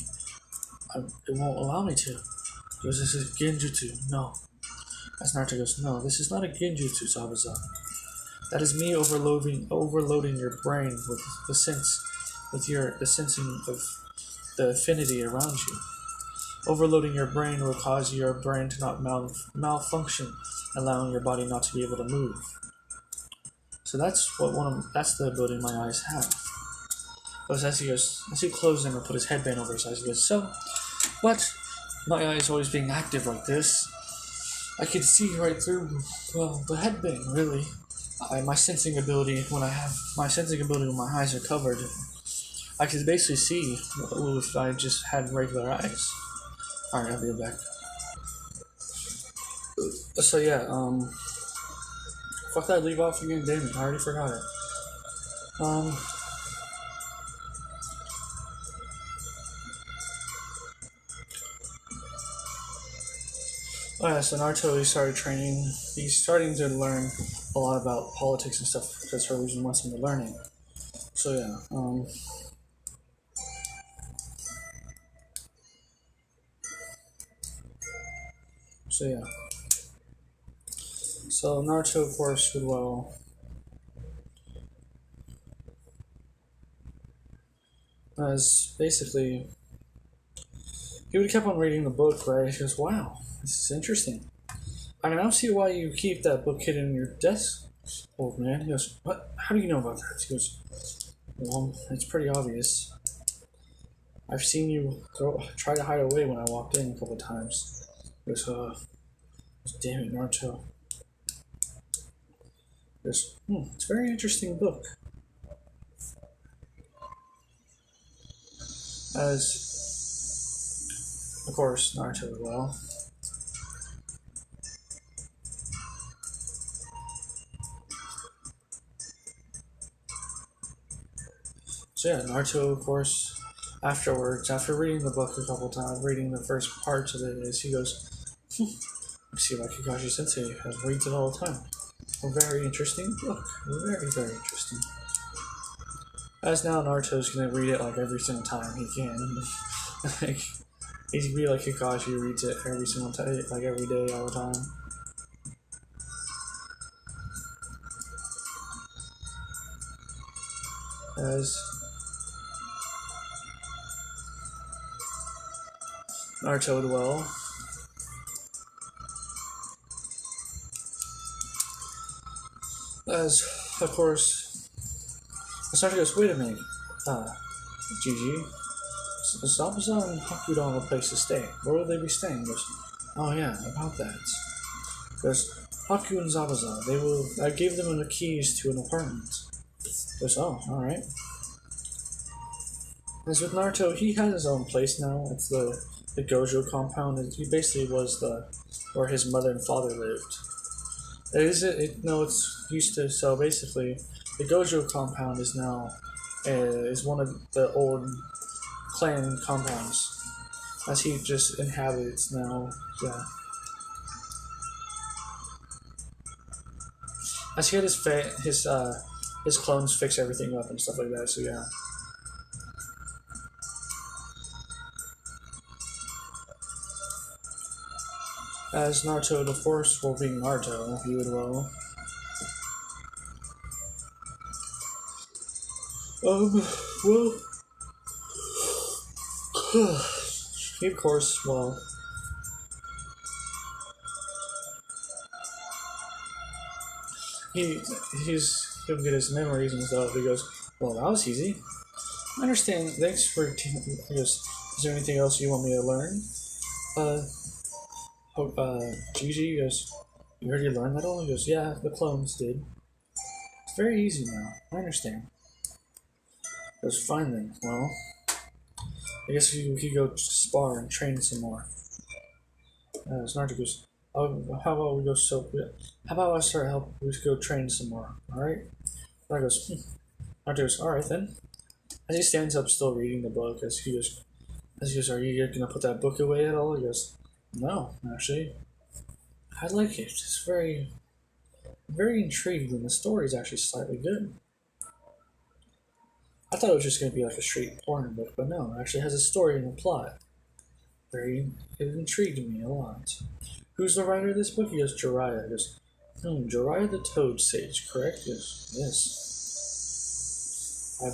It won't allow me to. Because this is Genjutsu. No. As Naruto goes, no, this is not a Genjutsu, Zalvazan. That is me overloading your brain with the sense, the sensing of the affinity around you. Overloading your brain will cause your brain to not malfunction, allowing your body not to be able to move. So that's that's the ability my eyes have. But as he closes them and put his headband over his eyes, he goes, so, but my eyes always being active like this, I can see right through, well, the headband, really. My sensing ability, when my eyes are covered, I can basically see if I just had regular eyes. Alright, I'll be right back. So yeah, fuck that, leave off again, damn it, I already forgot it. Oh yeah, so Naruto, he started training. He's starting to learn a lot about politics and stuff because her reason wants him to learn it. So yeah, So Naruto, of course, did well. As basically, he would kept on reading the book, right? He goes, wow, this is interesting. I can now see why you keep that book hidden in your desk, old man. He goes, what? How do you know about that? He goes, well, it's pretty obvious. I've seen you try to hide away when I walked in a couple of times. He goes, damn it, Naruto. He goes, it's a very interesting book. As, of course, Naruto as well. So yeah, Naruto, of course, afterwards, after reading the book a couple times, reading the first parts of it, he goes, I see why Kakashi Sensei reads it all the time. A very interesting book. Very, very interesting. As now, Naruto's gonna read it like every single time he can. Like, he's gonna be like Kakashi reads it every single time, like every day, all the time. As Naruto did well. As, of course, Naruto goes, wait a minute, Gigi, Zabuza and Haku don't have a place to stay. Where will they be staying? He goes, oh yeah, about that. Because Haku and Zabuza, I gave them the keys to an apartment. He goes, oh, alright. As with Naruto, he has his own place now. It's the gojo compound. He basically was where his mother and father lived. It's used to, so basically, the gojo compound is now, is one of the old clan compounds, as he just inhabits now, yeah. As he had his clones fix everything up and stuff like that, so yeah. As Naruto, the Force will being Naruto, he would well. Well, he of course, well, he's he'll get his memories and stuff. He goes, well, that was easy. I understand. Thanks for. He goes, is there anything else you want me to learn? Gigi goes, you already learned that all? He goes, yeah, the clones did. It's very easy now. I understand. He goes, fine then. Well, I guess we could go spar and train some more. Naruto goes, oh, how about we go how about I start help? We go train some more. All right. Naruto goes, Naruto goes, all right then. As he stands up, still reading the book, as he goes, are you gonna put that book away at all? He goes, no, actually, I like it. It's very, very intrigued, and the story is actually slightly good. I thought it was just gonna be like a straight porn book, but no, it actually has a story and a plot. It intrigued me a lot. Who's the writer of this book? He goes, Jiraiya. He goes, Jiraiya the Toad Sage, correct? Yes. I'm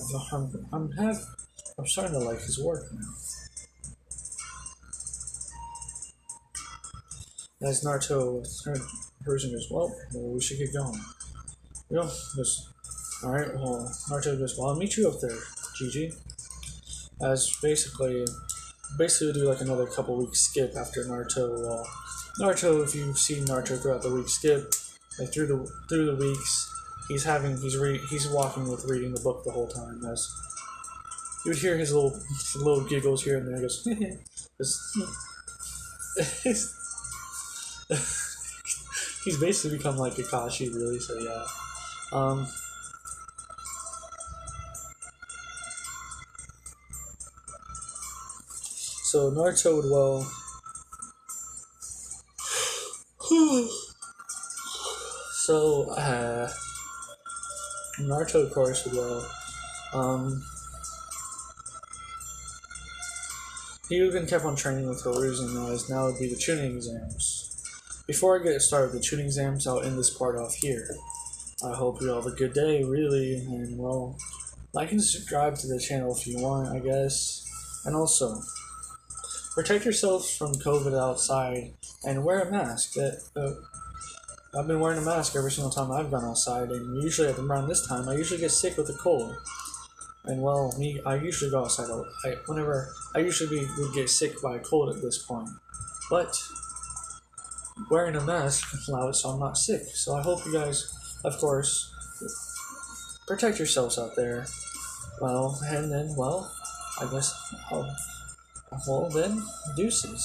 starting to like his work now. As Naruto person goes, well, we should get going. Goes, alright, well, Naruto goes, well, I'll meet you up there, Gigi. As basically we do like another couple weeks skip after Naruto. Naruto, if you've seen Naruto throughout the week skip, like through the weeks, he's walking with reading the book the whole time. As you would hear his little giggles here and there. He goes, he's basically become like Kakashi, really. So yeah. So Naruto would Naruto of course would he even kept on training with Hiruzen, as now would be the tuning exams. Before I get started with the tuning exams, I'll end this part off here. I hope you all have a good day, really, and well, like and subscribe to the channel if you want, I guess. And also, protect yourselves from COVID outside and wear a mask. I've been wearing a mask every single time I've gone outside, and usually at around this time, I usually get sick with a cold. And well, I usually go outside. I usually would get sick by a cold at this point, but wearing a mask allows it so I'm not sick. So I hope you guys, of course, protect yourselves out there. Well, and then, well, I guess, well then, deuces.